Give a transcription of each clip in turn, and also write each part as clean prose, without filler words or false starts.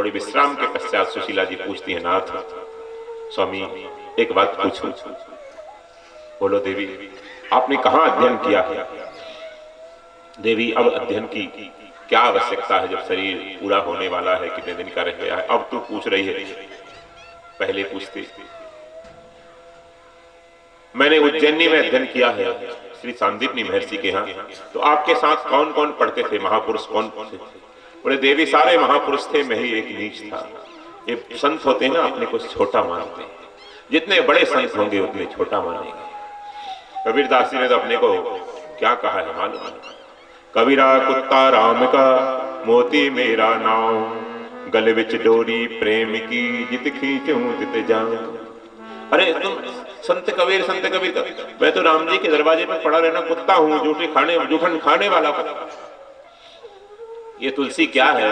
थोड़े विश्राम के पश्चात सुशीला जी पूछती है, नाथ स्वामी एक बात पूछूं? बोलो देवी, आपने कहां अध्ययन किया है? देवी, अब अध्ययन की क्या आवश्यकता है जब शरीर पूरा होने वाला है, कितने दिन का रह गया है, अब तू पूछ रही है, पहले पूछती। मैंने उज्जैनी में अध्ययन किया है श्री सांदीपनी महर्षि के यहाँ। तो आपके साथ कौन कौन पढ़ते थे, महापुरुष कौन थे? बोले देवी, सारे महापुरुष थे, मैं ही एक नीच था। ये संत होते हैं ना, अपने को छोटा मानते हैं, जितने बड़े संत होंगे उतने छोटा मानेंगे। कबीरदास जी ने तो अपने को क्या कहा है मालूम? कबीरा कुत्ता राम का, मोती मेरा नाम, गले विच डोरी प्रेम की, जित खींचूं तित जाऊं। अरे तुम संत कबीर मैं तो राम जी के दरवाजे पे पड़ा रहना कुत्ता हूं, जूठन खाने वाला कुत्ता। ये तुलसी क्या है?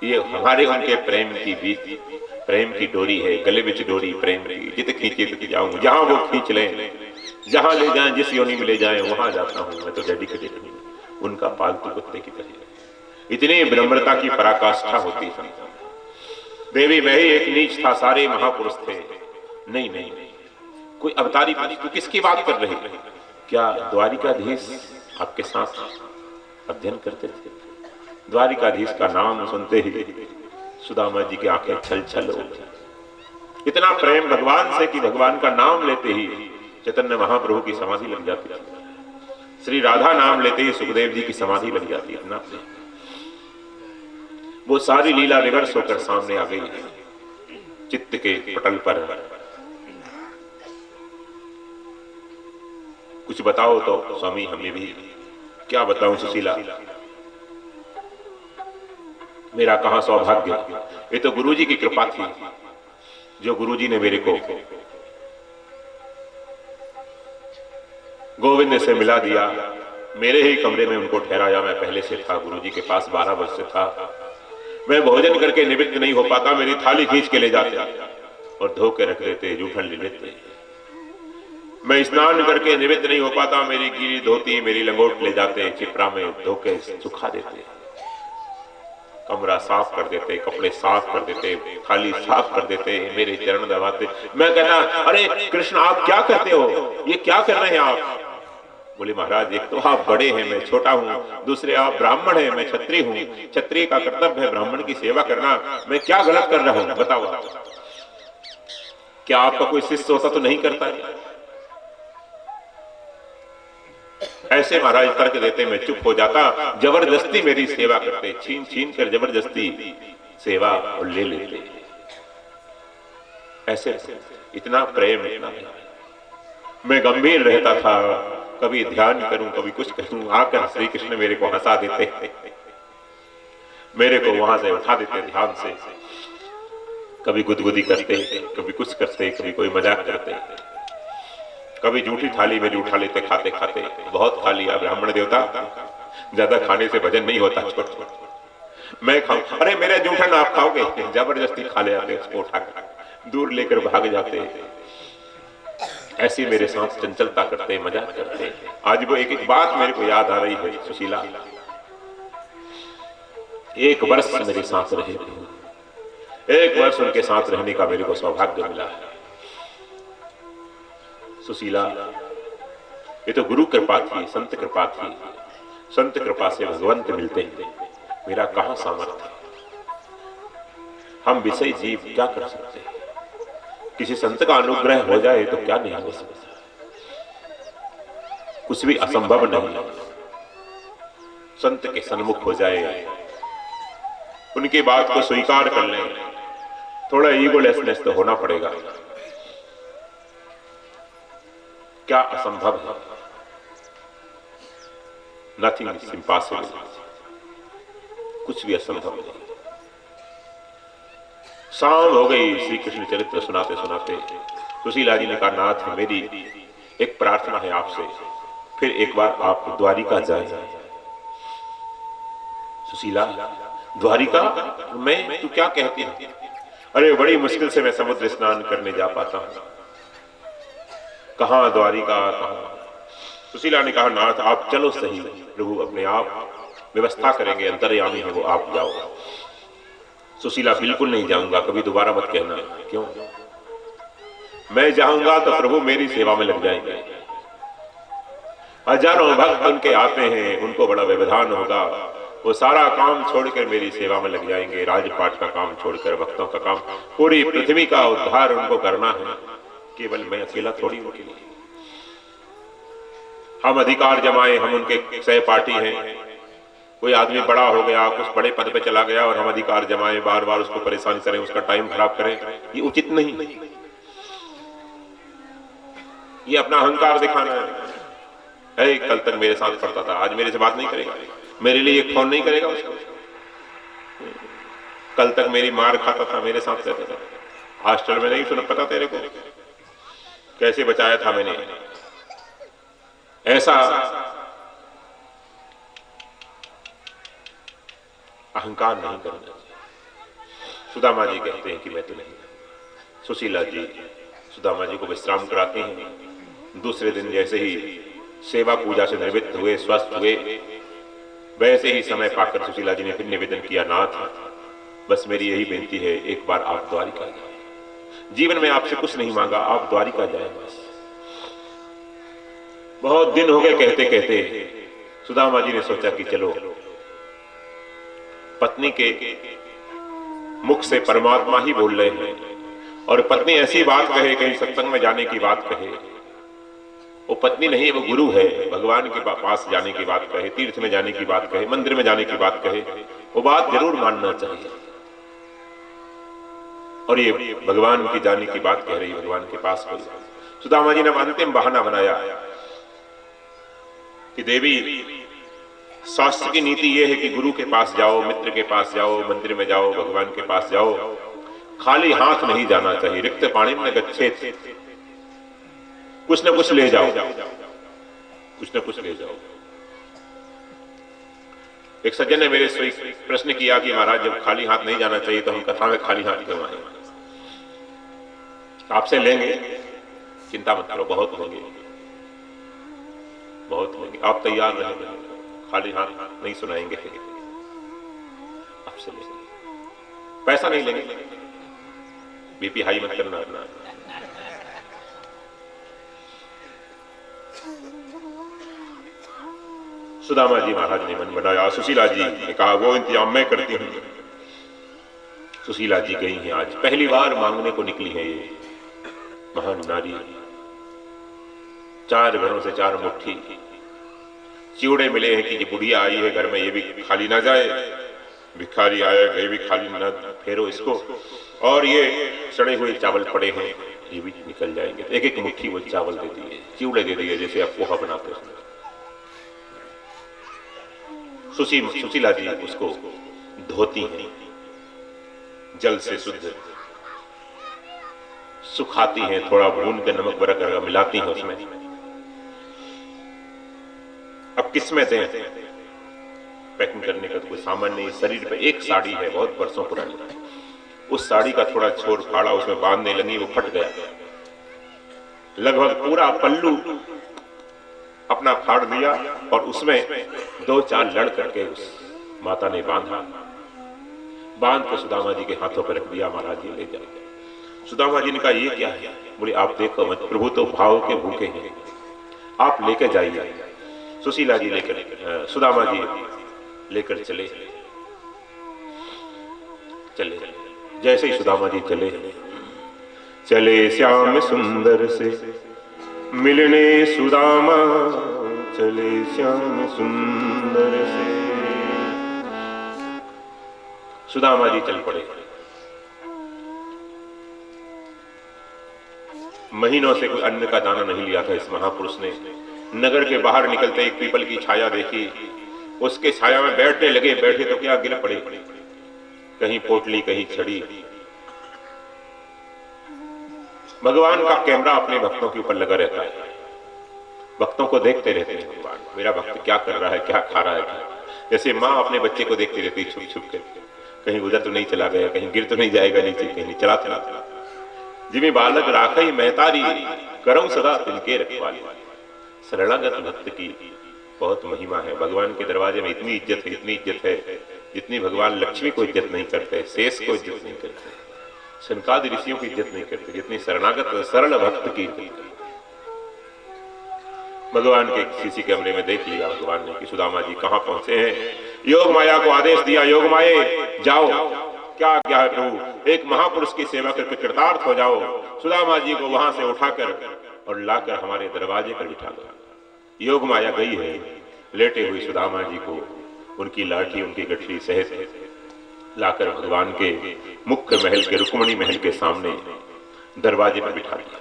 ये हमारे उनके प्रेम की बीच, प्रेम की डोरी है, गले विच डोरी प्रेम की, जित खींचे तित जाऊं। जहां वो खींच लें, जहां ले जाएं, जिस योनि में ले जाएं वहां जाता हूं। मैं तो डेडिकेटेड हूं उनका पालतू कुत्ते की तरह। इतनी विनम्रता की पराकाष्ठा होती है। देवी, मैं ही एक नीच था, सारे महापुरुष थे। नहीं नहीं, कोई अवतारी पुरुष। तू किसकी बात कर रही? क्या द्वारिकाधीश आपके साथ अध्ययन करते थे? द्वारिकाधीश का नाम सुनते ही सुदामा जी की आंखें छल छल हो गई। इतना प्रेम भगवान से कि भगवान का नाम लेते ही चैतन्य महाप्रभु की समाधि लग जाती है। श्री राधा नाम लेते ही सुखदेव जी की समाधि लग जाती है। इतना प्रेम, वो सारी लीला रिवर्स होकर सामने आ गई चित्त के पटल पर। कुछ बताओ तो स्वामी, हमें भी। क्या बताऊं सुशीला, मेरा कहां सौभाग्य। ये तो गुरुजी की कृपा थी, जो गुरुजी ने मेरे को गोविंद से मिला दिया। मेरे ही कमरे में उनको ठहराया। मैं पहले से था गुरुजी के पास, 12 वर्ष से था। मैं भोजन करके निवृत्त नहीं हो पाता, मेरी थाली खींच के ले जाते और धो के रख देते, जूठन ले लेते। मैं स्नान करके निवृत्त नहीं हो पाता, मेरी गीली धोती, मेरी लंगोट ले जाते, चिपरा में धो के सुखा देते, कमरा साफ कर देते, कपड़े साफ कर देते, थाली साफ कर देते, मेरे चरण दबाते। मैं कहता, अरे कृष्ण आप क्या करते हो, ये क्या कर रहे हैं आप? बोले महाराज, एक तो आप बड़े हैं, मैं छोटा हूं, दूसरे आप ब्राह्मण हैं, मैं क्षत्रिय हूं। क्षत्रिय का कर्तव्य है ब्राह्मण की सेवा करना। मैं क्या गलत कर रहा हूं बताओ? क्या आपका कोई शिष्य होता तो नहीं करता? ऐसे महाराज तर्क देते, मैं चुप हो जाता। जबरदस्ती मेरी सेवा करते, छीन छीन कर जबरदस्ती सेवा और ले लेते। ऐसे इतना प्रेम, इतना मैं गंभीर रहता था, कभी ध्यान करूं, कभी कुछ करूं, आकर श्री कृष्ण मेरे को हंसा देते, मेरे को वहां से उठा देते ध्यान से। कभी गुदगुदी करते, कभी कुछ करते, कभी कोई मजाक करते, कभी झूठी थाली मेरी उठा लेते खाते खाते। बहुत खा लिया ब्राह्मण देवता, ज्यादा खाने से भजन नहीं होता, मैं खाऊं। अरे मेरे जूठन आप खाओगे? जबरदस्ती खा ले आते, उसको उठाकर दूर लेकर भाग जाते। ऐसी मेरे साथ चंचलता करते, मजाक करते। आज वो एक एक बात मेरे को याद आ रही है सुशीला। 1 वर्ष मेरे साथ रहे, 1 वर्ष उनके साथ रहने का मेरे को सौभाग्य मिला है सुशीला। ये तो गुरु कृपा थी, संत कृपा थी। संत कृपा से भगवंत मिलते हैं, मेरा कहां सामर्थ्य। हम विषय जीव क्या कर सकते हैं? किसी संत का अनुग्रह हो जाए तो क्या नहीं हो सकता, कुछ भी असंभव नहीं। संत के सन्मुख हो जाए, उनकी बात को स्वीकार कर लें, थोड़ा ईगोलेसनेस तो होना पड़ेगा। क्या असंभव है? नथिंग इज इम्पॉसिबल, कुछ भी असंभव नहीं। शाम हो गई, श्री कृष्ण चरित्र सुनाते सुनाते सुशीला जी ने कहा, नाथ मेरी एक प्रार्थना है आपसे, फिर एक बार आप द्वारिका जाएं। सुशीला, द्वारिका? मैं? तू क्या कहती है? अरे बड़ी मुश्किल से मैं समुद्र स्नान करने जा पाता हूं। कहां द्वारिका, कहां? सुशीला ने कहा, नाथ आप चलो सही, प्रभु अपने आप व्यवस्था करेंगे, अंतर्यामी है वो, आप जाओ। सुशीला बिल्कुल नहीं जाऊंगा, कभी दोबारा मत कहना। क्यों? मैं जाऊंगा तो प्रभु मेरी सेवा में लग जाएंगे। हजारों भक्त उनके आते हैं, उनको बड़ा व्यवधान होगा, वो सारा काम छोड़कर मेरी सेवा में लग जाएंगे। राजपाट का काम छोड़कर, भक्तों का काम, पूरी पृथ्वी का उद्धार उनको करना है। केवल मैं अकेला थोड़ी उनके लिए। हम अधिकार जमाए, हम उनके सहपाठी हैं। कोई आदमी बड़ा हो गया, कुछ बड़े पद पे चला गया और हम अधिकार जमाए, बार बार उसको परेशान करें, उसका टाइम खराब करें, ये उचित नहीं। ये अपना अहंकार दिखाना है। कल तक मेरे साथ पढ़ता था, आज मेरे से बात नहीं करेगा, मेरे लिए एक फोन नहीं करेगा उसको। कल तक मेरी मार खाता था, मेरे साथ रहता था, हॉस्टल में नहीं सुना, पता तेरे को कैसे बचाया था मैंने। ऐसा अहंकार नहीं करना। सुदामा जी कहते हैं कि मैं तो नहीं। सुशीला जी सुदामा जी को विश्राम कराती हैं। दूसरे दिन जैसे ही सेवा पूजा से निवृत्त हुए, स्वस्थ हुए, वैसे ही समय पाकर सुशीला जी ने फिर निवेदन किया, नाथ बस मेरी यही बेनती है, एक बार आप द्वारिका जाए। जीवन में आपसे कुछ नहीं मांगा, आप द्वारिका जाए बस। बहुत दिन हो गए कहते कहते सुदामा जी ने सोचा कि चलो, पत्नी के मुख से परमात्मा ही बोल रहे हैं और पत्नी ऐसी बात कहे, कहीं सत्संग में जाने की बात कहे, वो पत्नी नहीं, वो गुरु है, भगवान के पास जाने की बात कहे, तीर्थ में जाने की बात कहे, मंदिर में जाने की बात कहे, वो बात जरूर मानना चाहिए। और ये भगवान की जाने की बात कह रही, भगवान के पास कोई। सुदामा जी ने अंतिम बहाना बनाया कि देवी, शास्त्र की नीति यह है कि गुरु के पास जाओ, मित्र के पास जाओ, मंदिर में जाओ, भगवान के पास जाओ, खाली हाथ नहीं जाना चाहिए। रिक्त पाणी में गच्छेत, कुछ न कुछ ले जाओ, कुछ न कुछ ले जाओ। एक सज्जन ने मेरे से प्रश्न किया कि महाराज जब खाली हाथ नहीं जाना चाहिए तो हम कथा में खाली हाथ क्यों आए? आपसे लेंगे, चिंता मत करो, बहुत होंगे, बहुत होंगे, आप तैयार रहेंगे, खाली हाथ नहीं सुनाएंगे, आपसे लेंगे, पैसा नहीं लेंगे, बीपी हाई मत करना अपना। सुदामा जी महाराज ने मन बनाया। सुशीला जी ने कहा वो इंतजाम मैं करती हूं। सुशीला जी गई हैं, आज पहली बार मांगने को निकली है ये महान नारी। 4 घरों से 4 मुट्ठी चिवड़े मिले हैं कि ये बुढ़िया आई है घर में, ये भी खाली ना जाए, भिखारी आया ये भी खाली ना फेरो इसको, और ये सड़े हुए चावल पड़े हैं ये भी निकल जाएंगे। एक एक मुट्ठी वो चावल दे दिए, चिवड़े दे दिए, जैसे आप पोहा बनाते हैं। सुशीला जी उसको धोती हैं, जल से शुद्ध सुखाती हैं, थोड़ा भून के नमक बरकर मिलाती हैं उसमें। अब किसमें दें? पैकिंग करने का तो कोई सामान नहीं। शरीर पे एक साड़ी है बहुत वर्षों पुरानी, उस साड़ी का थोड़ा छोर फाड़ा, उसमें बांधने लगी, वो फट गया। लगभग पूरा पल्लू अपना फाड़ दिया और उसमें 2-4 लड़ करके उस माता ने बांधा। बांध के सुदामा जी के हाथों पर रख दिया, महाराज जी ले जाओ। सुदामा जी ने कहा ये क्या है? बोले आप देखो मत, प्रभु तो भाव के भूखे हैं, आप लेकर जाइए। सुशीला जी लेकर, सुदामा जी लेकर चले। जैसे ही सुदामा जी चले श्याम सुंदर से मिलने, सुदामा चले श्याम सुंदर से। सुदामा जी चल पड़े। महीनों से कोई अन्न का दाना नहीं लिया था इस महापुरुष ने। नगर के बाहर निकलते एक पीपल की छाया देखी, उसके छाया में बैठने लगे। बैठे तो क्या गिर पड़े, कहीं पोटली कहीं छड़ी। भगवान का कैमरा अपने भक्तों के ऊपर लगा रहता है, भक्तों को देखते रहते हैं भगवान, मेरा भक्त क्या कर रहा है, क्या खा रहा है। जैसे माँ अपने बच्चे को देखती रहती है छुप छुप कर, कहीं उधर तो नहीं चला गया, कहीं गिर तो नहीं जाएगा नीचे, कहीं चला जिम्मे बालक राखई महतारी, करऊं सदा तिनके रखवाली। शरणागत भक्त की बहुत महिमा है। भगवान के दरवाजे में इतनी इज्जत है, इतनी इज्जत है, जितनी भगवान लक्ष्मी को इज्जत नहीं करते, शेष को इज्जत नहीं करते, सनकादि ऋषियों की इज्जत नहीं करते, जितनी शरणागत सरल भक्त की इज्जत करते। भगवान के किसी कमरे में देख लिया भगवान ने कि सुदामा जी कहां पहुंचे हैं। योग माया को आदेश दिया, योग माये जाओ, क्या क्या है प्रभु, एक महापुरुष की सेवा करके कृतार्थ हो जाओ। सुदामा जी को वहां से उठाकर और लाकर हमारे दरवाजे पर बिठा दो। योग माया गई है, लेटे हुई सुदामा जी को उनकी लाठी, उनकी गठरी सहित लाकर भगवान के मुख्य महल के, रुक्मणी महल के सामने दरवाजे पर बिठा दिया।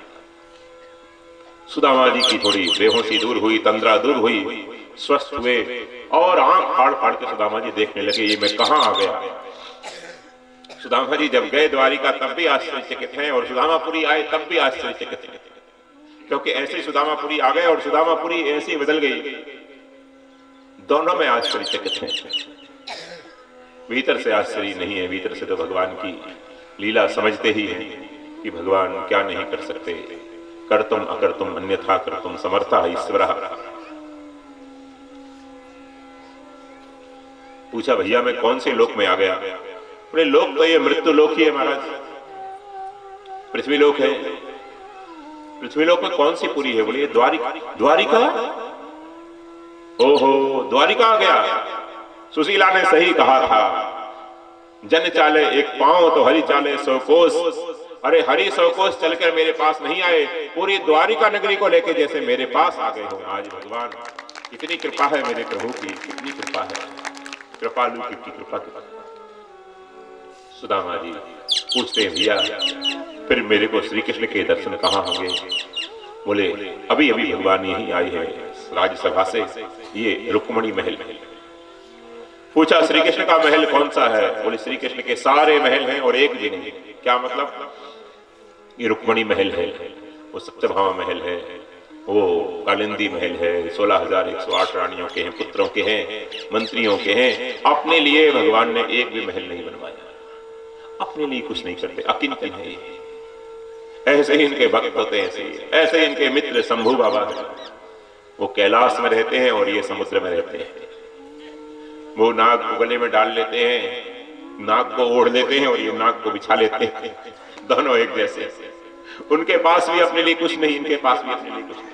सुदामा जी की थोड़ी बेहोशी दूर हुई, तंद्रा दूर हुई, स्वस्थ हुए और आंख फाड़ फाड़ के सुदामा जी देखने लगे, ये मैं कहां आ गया। सुदामा जी जब गए द्वारिका तब भी आश्चर्यचकित हैं और सुदामापुरी आए तब भी आश्चर्यचकित हैं, क्योंकि ऐसे सुदामापुरी आ गए और सुदामापुरी ऐसी बदल गई, दोनों में आश्चर्यचकित हैं। भीतर से आश्चर्य नहीं है, भीतर से तो भगवान की लीला समझते ही हैं कि भगवान क्या नहीं कर सकते, कर्तुम अकर्तुम अन्यथा कर्तुम समर्था ईश्वरः। पूछा भैया मैं कौन से लोक में आ गया। बोले लोक तो ये मृत्यु लोक ही है महाराज, पृथ्वी लोक है। पृथ्वी लोक में कौन सी पुरी है। बोले द्वारिका। द्वारिका? ओहो, द्वारिका आ गया। सुशीला ने सही कहा था, जन चाले एक पांव तो हरि चाले 100 कोस। अरे हरि 100 कोस चलकर मेरे पास नहीं आए, पूरी द्वारिका नगरी को लेकर जैसे मेरे पास आ गए हो। आज भगवान कितनी कृपा है मेरे प्रभु की, कितनी कृपा है, कृपालु की कृपा की। सुदामा जी पूछते हैं भैया फिर मेरे को श्री कृष्ण के दर्शन कहाँ होंगे। बोले अभी अभी भगवान यही आए हैं राज्यसभा से, ये रुक्मणी महल। पूछा श्री कृष्ण का महल कौन सा है। बोले श्री कृष्ण के सारे महल हैं और एक भी नहीं। क्या मतलब। ये रुक्मणी महल है, वो सत्यभामा महल है, वो कालिंदी महल है, 16,108 रानियों के हैं, पुत्रों के हैं, मंत्रियों के हैं। अपने लिए भगवान ने एक भी महल नहीं बनवाया, अपने लिए कुछ नहीं करते, अकिंचन है ये। ऐसे ही इनके भक्त होते हैं, ऐसे ही इनके मित्र शंभू बाबा है, वो कैलाश में रहते हैं और ये समुद्र में रहते हैं। वो नाग को गले में डाल लेते हैं, नाग को ओढ़ लेते हैं और ये नाग को बिछा लेते हैं, दोनों एक जैसे। उनके पास भी अपने लिए कुछ नहीं, इनके पास भी अपने लिए कुछ नहीं।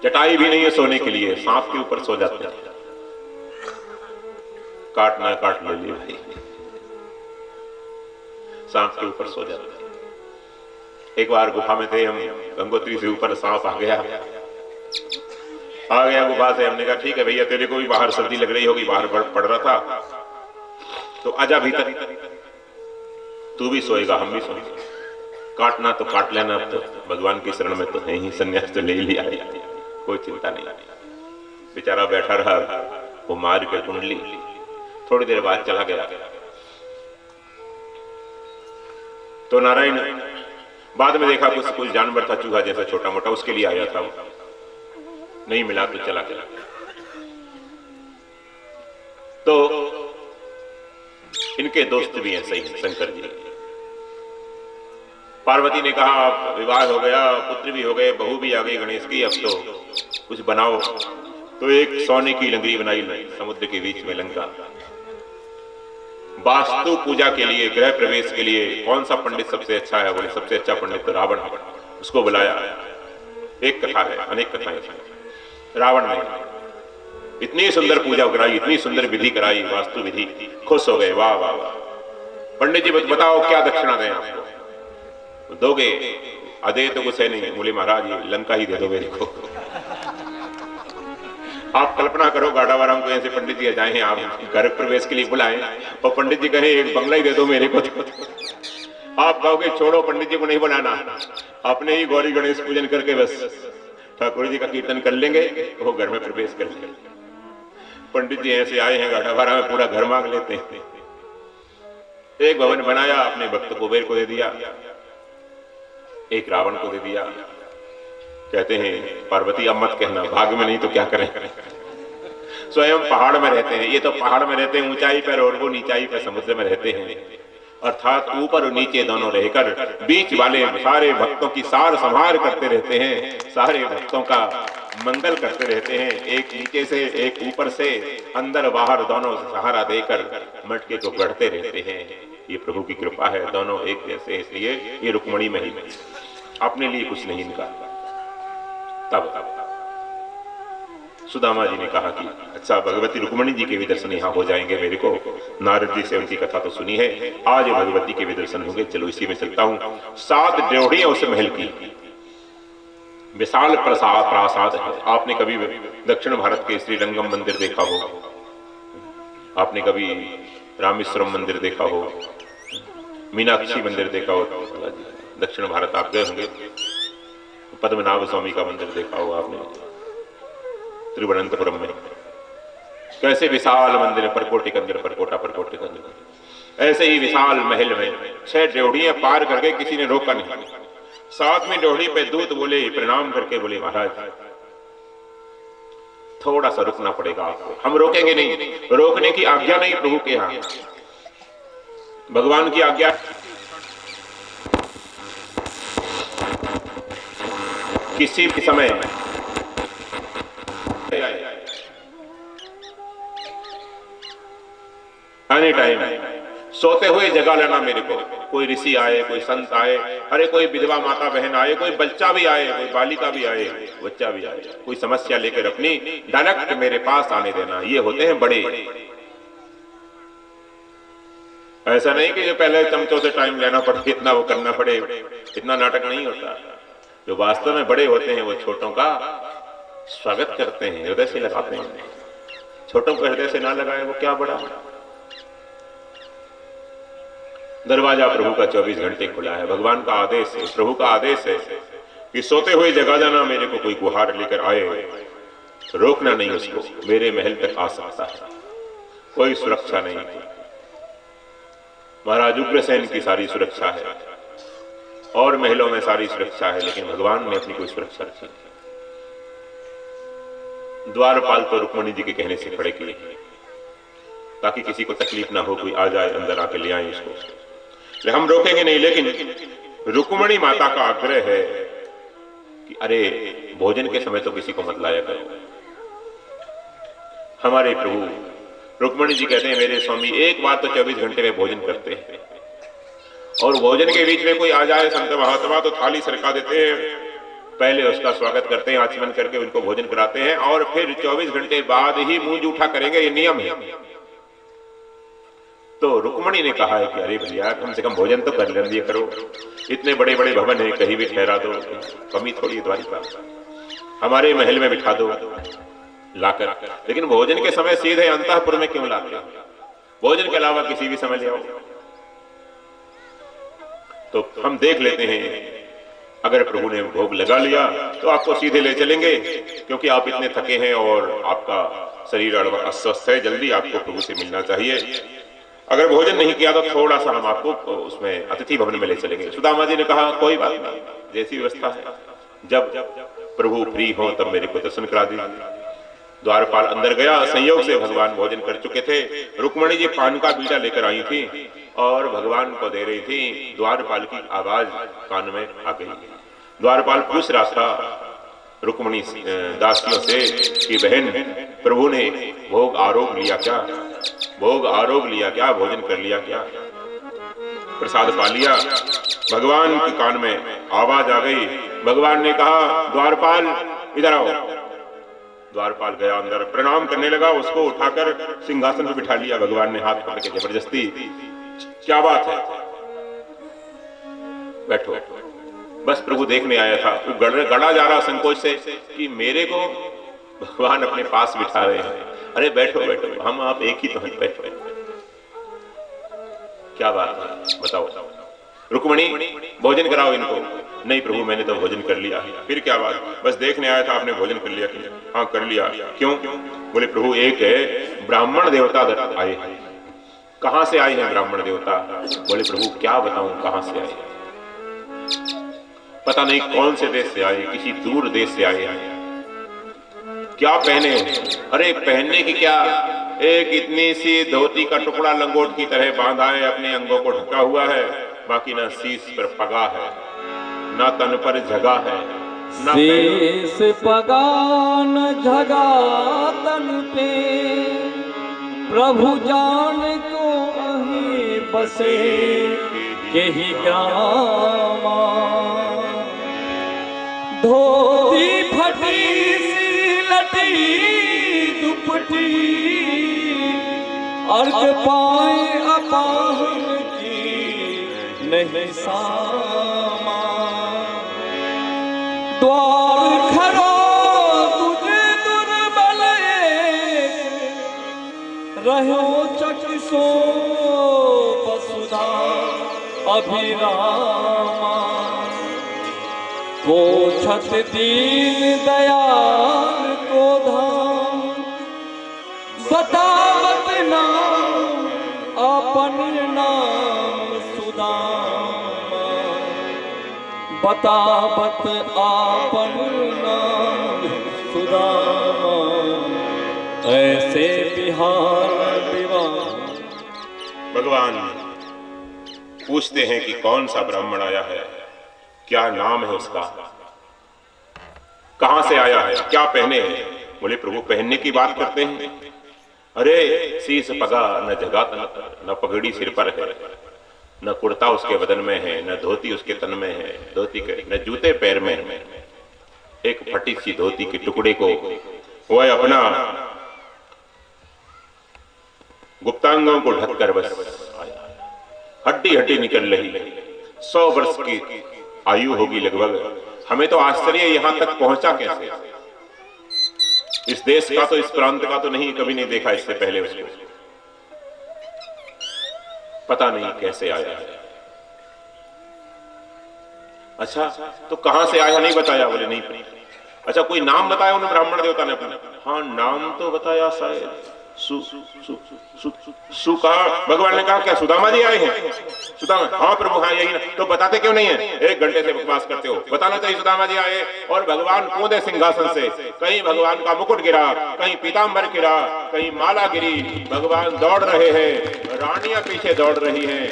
चटाई भी नहीं है सोने के लिए, सांप के ऊपर सो जाते हैं। काटना काट ले लिए भाई, सांप के ऊपर सो जाते हैं। एक बार गुफा में थे हम, गंगोत्री से ऊपर सांप आ गया गुफा से। हमने कहा ठीक है भैया, तेरे को भी बाहर सर्दी लग रही होगी, बाहर पड़ रहा था तो आजा भीतर, तू भी सोएगा हम भी सोएंगे, काटना तो काट लेना। अब तो भगवान की शरण में तो है ही, संन्यास तो ले लिया, कोई चिंता नहीं। बेचारा बैठा रहा, वो मार के कुंडली, थोड़ी देर बाद चला गया। तो नारायण बाद में देखा कुछ जानवर था, चूहा जैसा छोटा मोटा, उसके लिए आया था, नहीं मिला तो चला गया। तो इनके दोस्त भी ऐसे ही, शंकर जी। पार्वती ने कहा अब विवाह हो गया, पुत्र भी हो गए, बहू भी आ गई गणेश की, अब तो कुछ बनाओ। तो एक सोने की लंगरी बनाई समुद्र के बीच में लंका। वास्तु पूजा के लिए, गृह प्रवेश के लिए कौन सा पंडित सबसे अच्छा है। बोले सबसे अच्छा पंडित तो रावण। उसको बुलाया। एक कथा है, अनेक कथाएं हैं। रावण ने इतनी सुंदर पूजा कराई, इतनी सुंदर विधि कराई, वास्तु विधि। खुश हो गए, वाह वाह वाह। पंडित जी बताओ क्या दक्षिणा दें आपको, दोगे। अदे तो कुछ है नहीं। बोले महाराज ये लंका ही दे दो मेरे को। आप कल्पना करो गाड़ावाराम को ऐसे पंडित जी जाए हैं, आप घर प्रवेश के लिए बुलाएं और पंडित जी कहे एक बंगला ही दे दो मेरे को। आप कहोगे छोड़ो पंडित जी को नहीं बुलाना, अपने ही गौरी गणेश पूजन करके बस ठाकुर जी का कीर्तन कर लेंगे, वो घर में प्रवेश कर लेंगे। पंडित जी ऐसे आए हैं गाड़ावारा में, पूरा घर मांग लेते हैं। एक भवन बनाया, अपने भक्त कुबेर को दे दिया, एक रावण को दे दिया। कहते हैं पार्वती अब मत कहना, भाग में नहीं तो क्या करें। स्वयं पहाड़ में रहते हैं, ये तो पहाड़ में रहते हैं ऊंचाई पर, और वो नीचाई पर समुद्र में रहते हैं। अर्थात ऊपर और नीचे दोनों रहकर बीच वाले सारे भक्तों की सार संभार करते रहते हैं, सारे भक्तों का मंगल करते रहते हैं, एक नीचे से एक ऊपर से, अंदर बाहर दोनों सहारा देकर मटके को गढ़ते रहते हैं। ये प्रभु की कृपा है, दोनों एक जैसे, इसलिए ये रुक्मणी में ही अपने लिए कुछ नहीं इनका। तब सुदामा जी ने कहा कि अच्छा, भगवती रुक्मणी जी के भी दर्शन यहाँ हो जाएंगे मेरे को, नारद जी से उनकी कथा तो सुनी है, आज भगवती के भी दर्शन होंगे, चलो इसी में चलता हूँ। 7 ड्योढ़ियां उस महल की, विशाल प्रासाद है। आपने कभी दक्षिण भारत के श्रीरंगम मंदिर देखा हो, आपने कभी रामेश्वरम मंदिर देखा हो, मीनाक्षी मंदिर देखा हो, दक्षिण भारत आप गए होंगे, पद्मनाभ स्वामी का मंदिर देखा हो आपने तिरुवनंतपुरम में, कैसे विशाल मंदिर, परकोटी के अंदर परकोटा, परकोटे के अंदर, ऐसे ही विशाल महल में 6 ड्योढ़ियां पार करके किसी ने रोका नहीं। 7वीं ड्योढ़ी पे दूत बोले, प्रणाम करके बोले, महाराज थोड़ा सा रुकना पड़ेगा आपको, हम रोकेंगे नहीं, रोकने की आज्ञा नहीं प्रभु के यहाँ, भगवान की आज्ञा। किसी भी समय एनी टाइम सोते हुए जगा लेना मेरे को, कोई ऋषि आए, कोई संत आए, अरे कोई विधवा माता बहन आए, कोई बच्चा भी आए, कोई बालिका भी आए, बच्चा भी आए, कोई समस्या लेकर अपनी डायरेक्ट मेरे पास आने देना। ये होते हैं बड़े। ऐसा नहीं कि जो पहले चमचों से टाइम लेना पड़े, इतना वो करना पड़े, इतना नाटक नहीं होता। जो वास्तव में बड़े होते हैं वो छोटों का स्वागत करते हैं, हृदय से लगाते हैं। छोटों को हृदय से ना लगाए वो क्या बड़ा। दरवाजा प्रभु का 24 घंटे खुला है, भगवान का आदेश है, प्रभु का आदेश है कि सोते हुए जगा जाना मेरे को, कोई गुहार लेकर आए रोकना नहीं उसको, मेरे महल तक आ सकता है, कोई सुरक्षा नहीं। महाराज उग्रसेन की सारी सुरक्षा है और महलों में सारी सुरक्षा है, लेकिन भगवान ने अपनी कोई सुरक्षा रखी। द्वारपाल तो रुक्मणी जी के कहने से खड़े किए ताकि किसी को तकलीफ ना हो, कोई आ जाए अंदर आके ले आए इसको, हम रोकेंगे नहीं। लेकिन रुक्मणी माता का आग्रह है कि अरे भोजन के समय तो किसी को मत लाया करो। हमारे प्रभु रुक्मणी जी कहते हैं, मेरे स्वामी एक बार तो 24 घंटे में भोजन करते हैं, और भोजन के बीच में कोई आ जाए संत महात्मा तो थाली सरका देते हैं, पहले उसका स्वागत करते हैं, आचमन करके उनको भोजन कराते हैं, और फिर 24 घंटे बाद ही मुंह जूठा करेंगे, ये नियम है। तो रुक्मणी ने कहा है कि अरे भैया कम से कम भोजन तो कर लिया करो, इतने बड़े बड़े भवन है, कहीं भी ठहरा दो, कमी थोड़ी द्वारिका, हमारे महल में बिठा दो लाकर, लेकिन भोजन के समय सीधे अंतःपुर में क्यों लाते हो? भोजन के अलावा किसी भी समय ले आओ। तो हम देख लेते हैं, अगर प्रभु ने भोग लगा लिया तो आपको सीधे ले चलेंगे, क्योंकि आप इतने थके हैं और आपका शरीर अस्वस्थ है, जल्दी आपको प्रभु से मिलना चाहिए। अगर भोजन नहीं किया तो थोड़ा सा हम आपको उसमें अतिथि भवन में ले चलेंगे। सुदामा जी ने कहा कोई बात नहीं, जैसी व्यवस्था है, जब प्रभु फ्री हो तब मेरे को दर्शन करा दीजिए। द्वारपाल अंदर गया, संयोग से भगवान भोजन कर चुके थे, रुक्मणी जी पान का बीड़ा लेकर आई थी और भगवान को दे रही थी। द्वारपाल की आवाज कान में आ गई। द्वारपाल पूछ रहा था रुक्मणी दासियों से कि बहन प्रभु ने भोग आरोग लिया क्या, भोग आरोग लिया क्या, भोजन कर लिया क्या, प्रसाद पा लिया? भगवान के कान में आवाज आ गई। भगवान ने कहा द्वारपाल इधर आओ। द्वारपाल गया अंदर, प्रणाम करने लगा, उसको उठाकर सिंहासन पर बिठा लिया भगवान ने हाथ पकड़ के जबरदस्ती। क्या बात है, बैठो। बस प्रभु देखने आया था, वो गड़ा जा रहा संकोच से कि मेरे को भगवान अपने पास बिठा रहे हैं। अरे बैठो बैठो, हम आप एक ही तो हैं, बैठो। क्या बात है बताओ? रुक्मणी भोजन कराओ इनको। नहीं प्रभु मैंने तो भोजन कर लिया। फिर क्या बात? बस देखने आया था, आपने भोजन कर लिया? हाँ कर लिया। क्यों? बोले प्रभु एक है ब्राह्मण देवता आए हैं। कहां से आए हैं ब्राह्मण देवता? बोले प्रभु क्या बताऊं कहां से आए, पता नहीं कौन से देश से आए, किसी दूर देश से आए हैं। क्या पहने? अरे पहनने की क्या, एक इतनी सी धोती का टुकड़ा लंगोट की तरह बांधा है, अपने अंगों को ढका हुआ है, बाकी ना शीश पर पगा है, ना तन पर जगह है, शेष पगान झगातन पे प्रभु जान को अही बसे यही ग्रामा धोती फटी सी लटी दुपटी अर्घ पाए अपाहन की नहीं सामा द्वार खरो तुझे दुर्बल रहो चकिसो वसुधा अभिरामा वो छत दीन दयाल को धाम बतावत नाम अपन नाम सुदामा बतावत आपन नाम सुदामा ऐसे बिहार विवाह। भगवान पूछते हैं कि कौन सा ब्राह्मण आया है, क्या नाम है उसका, कहां से आया है, क्या पहने हैं। बोले प्रभु पहनने की बात करते हैं, अरे शीश पगा न जगा न पगड़ी सिर पर है, न कुर्ता उसके बदन में है, न धोती उसके तन में है, धोती के न जूते पैर में है, एक फटी सी धोती के टुकड़े को वह अपना गुप्तांगों को ढककर बस हड्डी हड्डी निकल रही है। 100 वर्ष की आयु होगी लगभग। हमें तो आश्चर्य यहां तक पहुंचा कैसे। इस देश का तो इस प्रांत का तो नहीं, कभी नहीं देखा इससे पहले उसको, पता नहीं कैसे आया। अच्छा तो कहां से आया नहीं बताया। बोले नहीं। अच्छा कोई नाम बताया उन्हें ब्राह्मण देवता ने अपना? हाँ नाम तो बताया शायद सु कहा। भगवान ने कहा क्या सुदामा जी आए हैं? सुदामा हाँ प्रभु हाँ यही ना। तो बताते क्यों नहीं है? 1 घंटे से बकवास करते हो, बताना चाहिए सुदामा जी आए। और भगवान कूदे सिंहासन से, कहीं भगवान का मुकुट गिरा, कहीं पीताम्बर गिरा, कहीं माला गिरी। भगवान दौड़ रहे हैं, रानियां पीछे दौड़ रही हैं।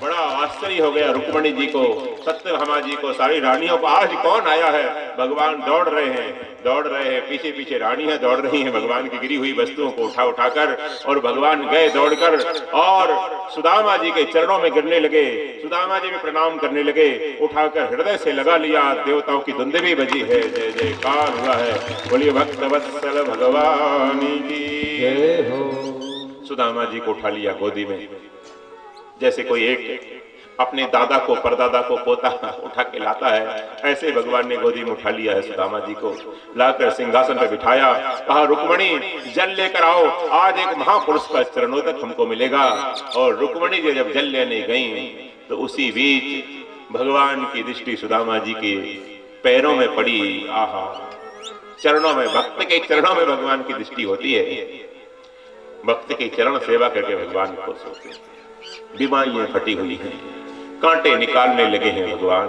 बड़ा आश्चर्य हो गया रुक्मणी जी को, सत्यभामा जी को, सारी रानियों को। आज कौन आया है? भगवान दौड़ रहे हैं, पीछे पीछे रानियां दौड़ रही हैं भगवान की गिरी हुई वस्तुओं को उठा उठाकर। और भगवान गए दौड़कर और सुदामा जी के चरणों में गिरने लगे। सुदामा जी में प्रणाम करने लगे, उठाकर हृदय से लगा लिया। देवताओं की धुंध भी बजी है, जय जयकार हुआ है। बोलिए भक्त वत्सल भगवान की जय हो। सुदामा जी को उठा लिया गोदी में, जैसे कोई एक अपने दादा को परदादा को पोता उठा के लाता है, ऐसे भगवान ने गोदी में उठा लिया है सुदामा जी को। लाकर सिंहासन पर बिठाया, कहा रुक्मणी जल लेकर आओ, आज एक महापुरुष का चरणोदक हमको मिलेगा। और रुक्मणी जी जब जल लेने गई तो उसी बीच भगवान की दृष्टि सुदामा जी के पैरों में पड़ी। आहा, चरणों में, भक्त के चरणों में भगवान की दृष्टि होती है। भक्त की चरण सेवा करके भगवान खुश होते हैं। बीमारियां फटी हुई हैं, कांटे निकालने लगे हैं भगवान,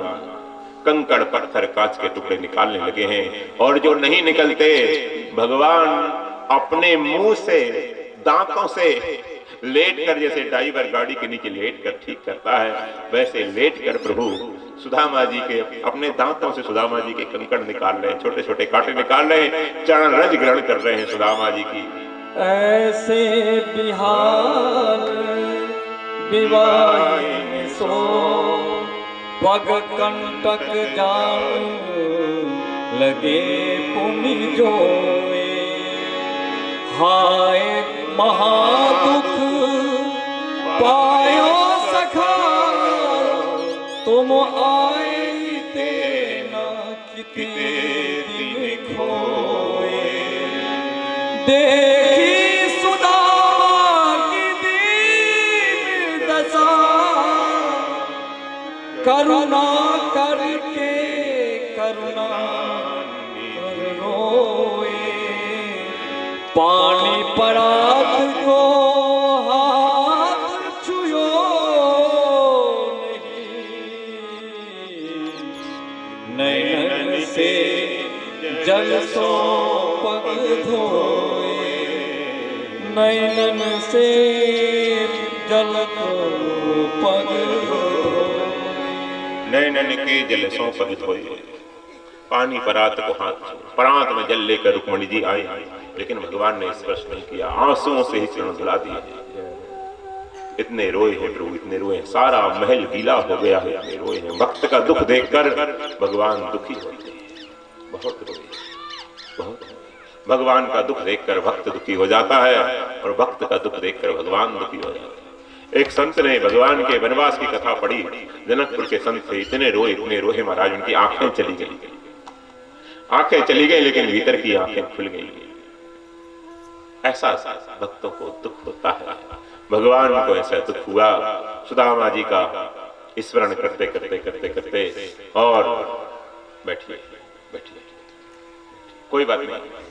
कंकड़ पत्थर कांच के टुकड़े निकालने लगे हैं। और जो नहीं निकलते भगवान अपने मुंह से, दांतों से लेट कर, जैसे ड्राइवर गाड़ी के नीचे लेट कर ठीक करता है, वैसे लेट कर प्रभु सुदामा जी के अपने दांतों से सुदामा जी के कंकड़ निकाल रहे हैं, छोटे छोटे कांटे निकाल रहे हैं, चरण रज ग्रहण कर रहे हैं सुदामा जी की। ऐसे बिहार विवाह सो पग कंटक जान लगे पुनि जोए। हाय महादुख पायो सखा तुम आए तेना कितने दिन खोए। देखी सुदामा की दीन दशा करुणा करके करुणा रोए। पानी परात को हाथ छुयो नहीं, नैन से जल सो पग धोए। नैनन से जल को पग, नैनन के जल सो पग धोए। पानी परात को हाथ, परात में जल लेकर रुक्मणी जी आए, लेकिन भगवान ने स्पर्श नहीं किया, आंसुओं से ही चरण धुला दिए। इतने रोए हैं प्रभु, इतने रोए हैं, सारा महल गीला हो गया है, इतने रोए हैं। भक्त का दुख देखकर भगवान दुखी होते हैं, बहुत रोए, बहुत। भगवान का दुख देखकर भक्त दुखी हो जाता है, और भक्त का दुख देखकर भगवान दुखी हो जाता है। एक संत ने भगवान के वनवास की कथा पढ़ी, जनकपुर के संत थे, इतने रोए महाराज, उनकी आंखें चली गई, आंखें चली गई, लेकिन भीतर की आंखें खुल गई। ऐसा भक्तों को दुख होता है, भगवान को ऐसा दुख हुआ। सुदामा जी का स्मरण करते करते करते करते, और बैठिए बैठिए, कोई बात नहीं।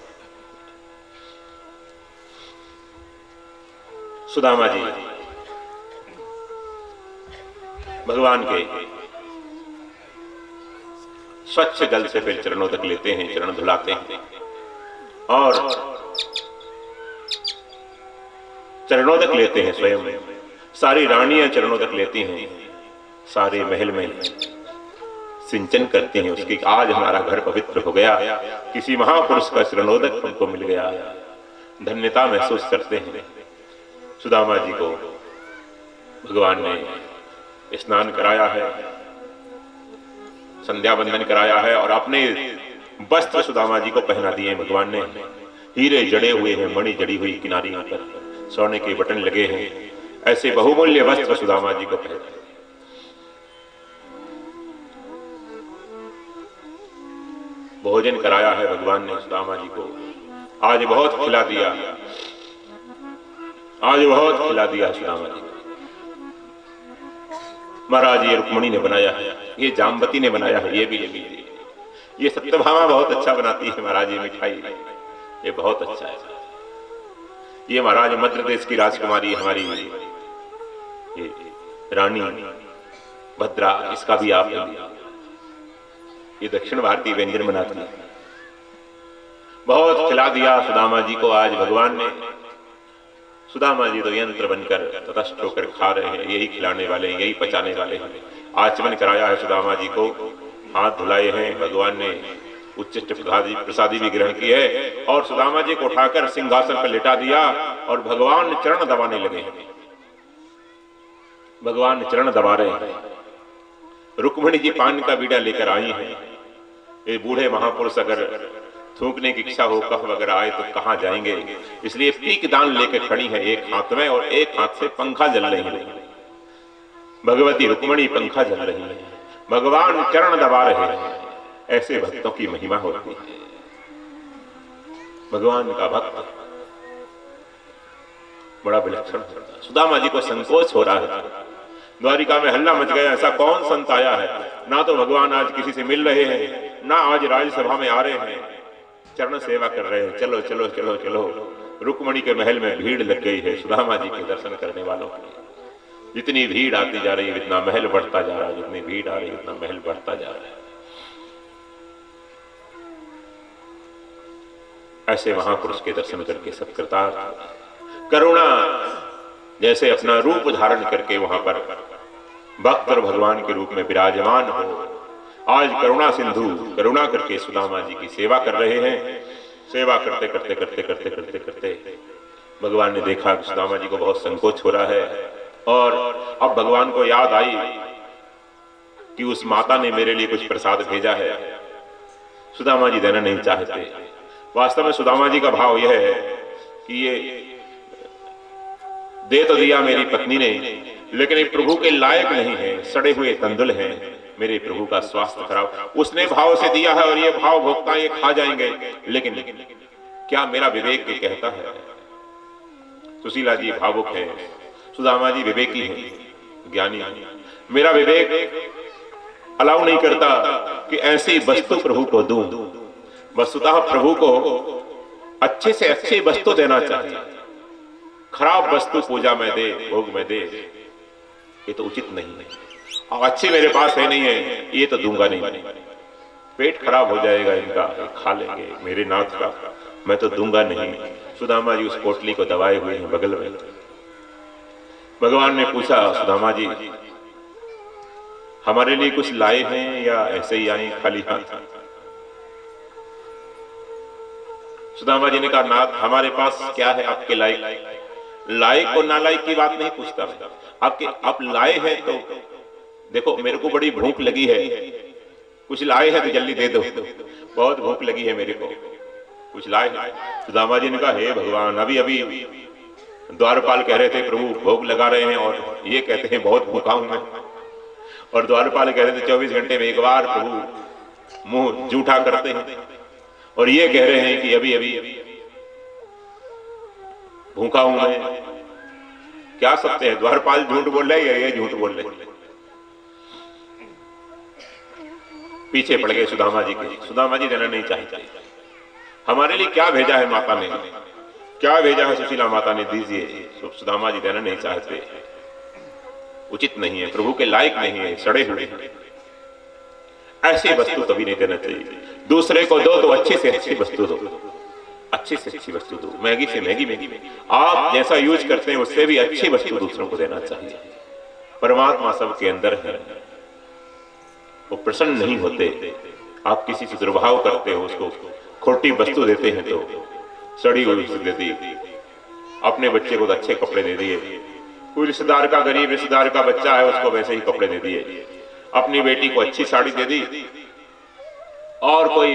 सुदामा जी भगवान के स्वच्छ जल से फिर चरणों तक लेते हैं, चरण धुलाते हैं, और चरणों तक लेते हैं स्वयं। सारी रानियां चरणों तक लेती हैं, सारे महल में सिंचन करते हैं उसकी, आज हमारा घर पवित्र हो गया, किसी महापुरुष का चरणोदक हमको मिल गया, धन्यता महसूस करते हैं। सुदामा जी को भगवान ने स्नान कराया है, संध्या बंदन कराया है, और अपने वस्त्र सुदामा जी को पहना दिए भगवान ने। हीरे जड़े हुए हैं, मणि जड़ी हुई किनारियों पर, सोने के बटन लगे हैं, ऐसे बहुमूल्य वस्त्र सुदामा जी को पहना। भोजन कराया है भगवान ने सुदामा जी को, आज बहुत खिला दिया, आज बहुत खिला दिया सुदामा जी को। महाराज ये रुक्मणी ने बनाया है, ये जामवती ने बनाया है, ये भी ले लीजिए। ये सत्यभामा बहुत अच्छा बनाती है महाराज, ये मिठाई ये बहुत अच्छा है। ये महाराज मध्य प्रदेश की राजकुमारी हमारी ये रानी भद्रा, इसका भी आप ये दक्षिण भारतीय व्यंजन बनाती है। बहुत खिला दिया सुदामा जी को आज भगवान ने। सुदामा जी तो यंत्र बनकर तटस्थ होकर खा रहे हैं, यही खिलाने वाले हैं, यही पचाने वाले हैं। आचमन कराया है सुदामा जी को, हाथ धुलाए हैं भगवान ने, उच्चिष्ट प्रसादी भी ग्रहण की है, और सुदामा जी को उठाकर सिंहासन पर लिटा दिया, और भगवान चरण दबाने लगे। भगवान चरण दबा रहे हैं। रुक्मिणी जी पान का बीड़ा लेकर आई हैं। ये बूढ़े महापुरुष अगर थूकने की इच्छा हो, कफ वगैरह आए तो कहां जाएंगे, इसलिए पीक दान लेकर खड़ी है एक हाथ में, और एक हाथ से पंखा जल रही है। भगवती रुक्मिणी पंखा जल रही है, भगवान चरण दबा रहे हैं। ऐसे भक्तों की महिमा होती है। भगवान का भक्त बड़ा विलक्षण होता है। सुदामा जी को संकोच हो रहा है, द्वारिका में हल्ला मच गया, ऐसा कौन संत आया है, ना तो भगवान आज किसी से मिल रहे हैं, ना आज राज्यसभा में आ रहे हैं, चरण सेवा कर रहे हैं। चलो चलो चलो चलो, रुक्मिणी के महल में भीड़ लग गई है सुदामा जी के दर्शन करने वालों की। जितनी भीड़ आती जा रही है इतना महल बढ़ता जा रहा है, जितनी भीड़ आ रही है उतना महल बढ़ता जा रहा है। ऐसे महापुरुष के दर्शन करके सब कृतार्थ, करुणा जैसे अपना रूप धारण करके वहां पर भक्त और भगवान के रूप में विराजमान हो। आज करुणा सिंधु करुणा करके सुदामा जी की सेवा कर रहे हैं। सेवा करते करते करते करते करते करते भगवान ने देखा कि सुदामा जी को बहुत संकोच हो रहा है, और अब भगवान को याद आई कि उस माता ने मेरे लिए कुछ प्रसाद भेजा है। सुदामा जी देना नहीं चाहते। वास्तव में सुदामा जी का भाव यह है कि ये दे तो दिया मेरी पत्नी ने, लेकिन ये प्रभु के लायक नहीं है, सड़े हुए तंदुल हैं, मेरे प्रभु का स्वास्थ्य खराब। उसने भाव से दिया है और ये भाव भोक्ता ये खा जाएंगे, लेकिन क्या मेरा विवेक ये कहता है। सुशीला जी भावुक है, सुदामा जी विवेकी हैं, ज्ञानी हैं। मेरा विवेक अलाउ नहीं करता कि ऐसी वस्तु प्रभु को दूं। वस्तुतः प्रभु को अच्छे से अच्छी वस्तु देना चाहिए। खराब वस्तु पूजा में दे, भोग में दे, ये तो उचित नहीं है। और अच्छी मेरे पास है नहीं है, ये तो दूंगा नहीं। पेट खराब हो जाएगा इनका, खा लेंगे मेरे नाथ का, मैं तो दूंगा नहीं। सुदामा जी उस पोटली को दबाए हुए हैं बगल में। भगवान ने पूछा, सुदामा जी हमारे लिए कुछ लाए हैं या ऐसे ही आए खाली हाथ? सुदामा जी ने कहा, नाथ हमारे पास क्या है आपके लायक? लायक और नालायक की बात नहीं पूछता मैं, आपके आप लाए हैं तो देखो, मेरे को बड़ी भूख लगी है, कुछ लाए हैं तो जल्दी दे दो, बहुत भूख लगी है मेरे को, कुछ लाए हैं। सुदामा जी ने कहा, हे भगवान, अभी अभी द्वारपाल कह रहे थे प्रभु भोग लगा रहे हैं, और ये कहते हैं बहुत भूखा हूं मैं। और द्वारपाल कह रहे थे 24 घंटे में एक बार प्रभु मुंह जूठा करते हैं, और ये कह रहे हैं कि अभी अभी भूखा हूं मैं। क्या सकते हैं, द्वारपाल झूठ बोल रहे या ये झूठ बोल रहे? पीछे पड़ गए सुदामा जी के। सुदामा जी देना नहीं चाहते। हमारे लिए क्या भेजा है माता ने, क्या भेजा है सुशीला माता ने, दीजिए। सुदामा जी देना नहीं चाहते, उचित नहीं है, प्रभु के लायक नहीं है, सड़े हुए हैं। ऐसी वस्तु कभी नहीं देना चाहिए। दूसरे को दो तो अच्छी से अच्छी वस्तु दो, अच्छी से अच्छी वस्तु दो, महंगी से महंगी आप जैसा यूज करते हैं उससे भी अच्छी वस्तु दूसरों को देना चाहिए। परमात्मा सबके अंदर है, वो प्रसन्न नहीं होते। आप किसी से दुर्भाव करते हो, उसको खोटी वस्तु देते हैं तो सड़ी हुई वस्तु दे दी। अपने बच्चे को तो अच्छे कपड़े दे दिए, कोई रिश्तेदार का, गरीब रिश्तेदार का बच्चा है उसको वैसे ही कपड़े दे दिए। अपनी बेटी को अच्छी साड़ी दे दी, और कोई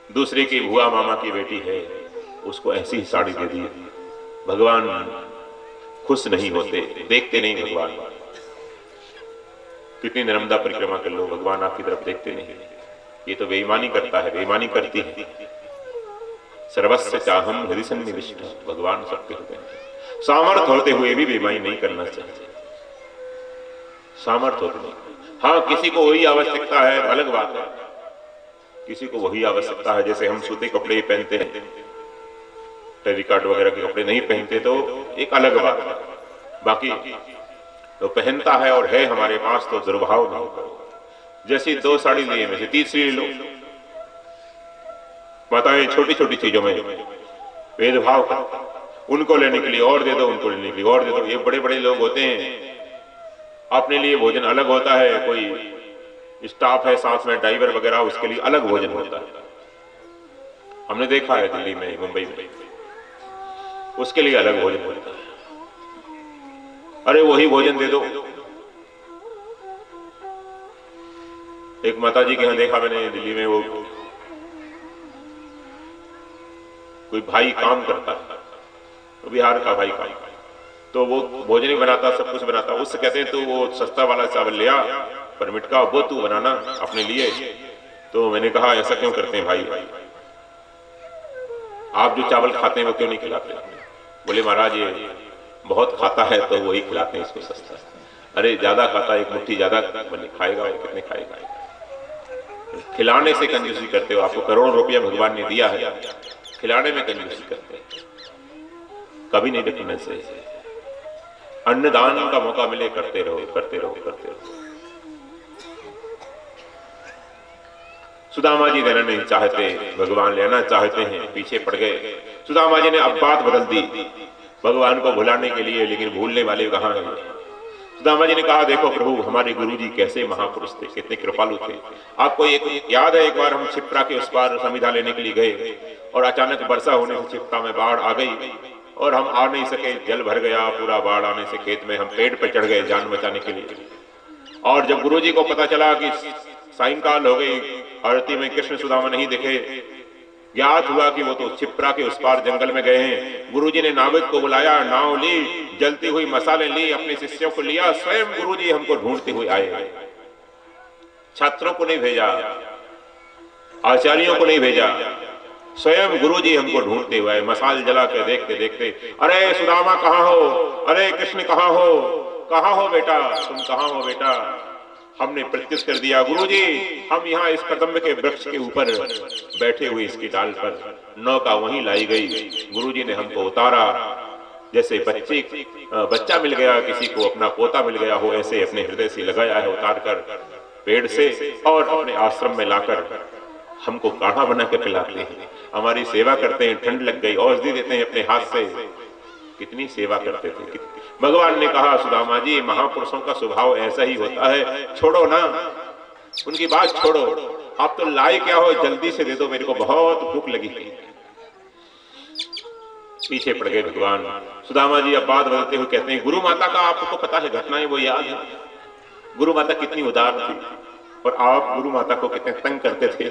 दूसरे की बुआ मामा की बेटी है उसको ऐसी ही साड़ी दे दी। भगवान खुश नहीं होते, देखते नहीं भगवान। कितनी नर्मदा परिक्रमा कर लो, भगवान आपकी तरफ देखते नहीं। ये तो बेईमानी करता है, बेईमानी करती है। सर्वस्व चाहम हृदय सन्निविष्ट, भगवान सबके हृदय में। सामर्थ्य होते हुए भी बेईमानी नहीं करना चाहिए, सामर्थ्य होते नहीं। हाँ, किसी को वही आवश्यकता है, अलग बात है, किसी को वही आवश्यकता है। जैसे हम सूते कपड़े ही पहनते हैं, टेरिकॉट वगैरह के कपड़े नहीं पहनते तो एक अलग बात है। बाकी तो पहनता है और है हमारे पास तो दुर्भाव नहीं करो। जैसी 2 साड़ी लिए में से तीसरी ले लो। माताएं छोटी छोटी चीजों में भेदभाव करता, उनको लेने के लिए और दे दो, उनको लेने के लिए और दे दो। ये बड़े बड़े लोग होते हैं, अपने लिए भोजन अलग होता है, कोई स्टाफ है साथ में ड्राइवर वगैरह, उसके लिए अलग भोजन होता है। हमने देखा है दिल्ली में, मुंबई में, उसके लिए अलग भोजन होता है। अरे वही भोजन दे दो। एक माता जी के यहां देखा मैंने दिल्ली में, वो कोई भाई काम करता है, तो बिहार का भाई काम, तो वो भोजन ही बनाता, सब कुछ बनाता। उससे कहते हैं तो वो सस्ता वाला चावल ले आ, पर मिटका वो तू बनाना अपने लिए। तो मैंने कहा ऐसा क्यों करते हैं भाई, आप जो चावल खाते हैं वो क्यों नहीं खिलाते? बोले महाराज ये बहुत खाता है तो वही खिलाते हैं इसको सस्ता। अरे ज्यादा खाता, एक मुट्ठी ज्यादा खाएगा और कितने खाएगा? खिलाने से कंजूसी करते हो। आपको करोड़ों रुपया भगवान ने दिया है, खिलाने में कंजूसी करते हैं, कभी नहीं देखने से। अन्नदान का मौका मिले करते रहो, करते रहो, करते रहो। सुदामा जी देना नहीं चाहते, भगवान लेना चाहते हैं, पीछे पड़ गए। सुदामा जी ने अब बात बदल दी भगवान को भुलाने के लिए, लेकिन भूलने वाले कहां हैं? सुदामा जी ने कहा, देखो प्रभु हमारे गुरुजी कैसे महापुरुष थे, कितने कृपालु थे। आपको एक याद है, एक बार हम क्षिप्रा के उस पार समिधा लेने के लिए गए और अचानक वर्षा होने से क्षिप्रा में बाढ़ आ गई और हम आ नहीं सके, जल भर गया पूरा। बाढ़ आने से खेत में हम पेड़ पर चढ़ गए जान बचाने के लिए। और जब गुरुजी को पता चला कि सायंकाल हो गई, आरती में कृष्ण सुदामा नहीं दिखे, ज्ञात हुआ कि वो तो क्षिप्रा के उस पार जंगल में गए हैं। गुरुजी ने नाविक को बुलाया, नाव ली, जलती हुई मसाले ली, अपने शिष्यों को लिया, स्वयं गुरुजी हमको ढूंढते हुए आए। छात्रों को नहीं भेजा, आचार्यों को नहीं भेजा, स्वयं गुरुजी हमको ढूंढते हुए। मसाल जला के देखते देखते, अरे सुदामा कहाँ हो, अरे कृष्ण कहाँ हो बेटा, तुम कहाँ हो बेटा? हमने प्रत्युत्तर दिया, गुरुजी हम यहाँ इस कदम्ब के वृक्ष के ऊपर बैठे हुए इसकी डाल पर। नौका वहीं लाई गई, गुरुजी ने हमको उतारा। जैसे बच्चा मिल गया किसी को, अपना पोता मिल गया हो, ऐसे अपने हृदय से लगाया है उतार कर पेड़ से, और अपने आश्रम में लाकर हमको काढ़ा बना के पिलाते हैं, हमारी सेवा करते हैं। ठंड लग गई, औषधि देते हैं अपने हाथ से। कितनी सेवा करते थे। भगवान ने कहा, सुदामा जी महापुरुषों का स्वभाव ऐसा ही होता है, छोड़ो ना उनकी बात, छोड़ो। आप तो लाए क्या हो, जल्दी से दे दो, मेरे को बहुत भूख लगी है। पीछे पड़ गए भगवान। सुदामा जी अब बात बदलते हुए कहते हैं, गुरु माता का आपको पता है, घटनाएं वो याद है। गुरु माता कितनी उदार थी और आप गुरु माता को कितने तंग करते थे।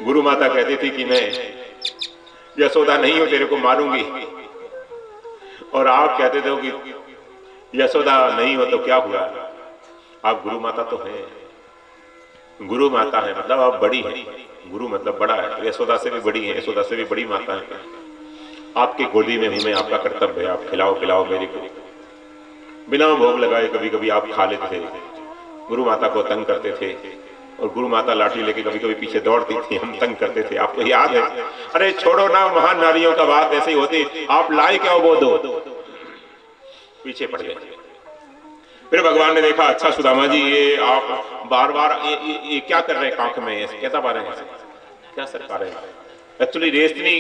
गुरु माता कहती थी कि मैं यशोदा नहीं हूं, तेरे को मारूंगी, और आप कहते थे कि यशोदा नहीं हो तो क्या हुआ, आप गुरु माता तो हैं। गुरु माता है मतलब आप बड़ी हैं, गुरु मतलब बड़ा है, तो यशोदा से भी बड़ी है, यशोदा से भी बड़ी माता है। आपकी गोदी में हूं मैं, आपका कर्तव्य है, आप खिलाओ पिलाओ मेरे को। बिना भोग लगाए कभी कभी आप खा लेते थे, गुरु माता को तंग करते थे, और गुरु माता लाठी लेके कभी कभी पीछे दौड़ती थी, हम तंग करते थे, आपको याद है? अरे छोड़ो ना, महान नारियों का बात ऐसे ही होती, आप लाए क्या वो दो, पीछे पड़ गए। फिर भगवान ने देखा, अच्छा सुदामा जी ये आप बार बार ये क्या कर रहे हैं, कांख में ऐसे क्या दबा रहे हैं, क्या सर पा रहे हैं? एक्चुअली रेशमी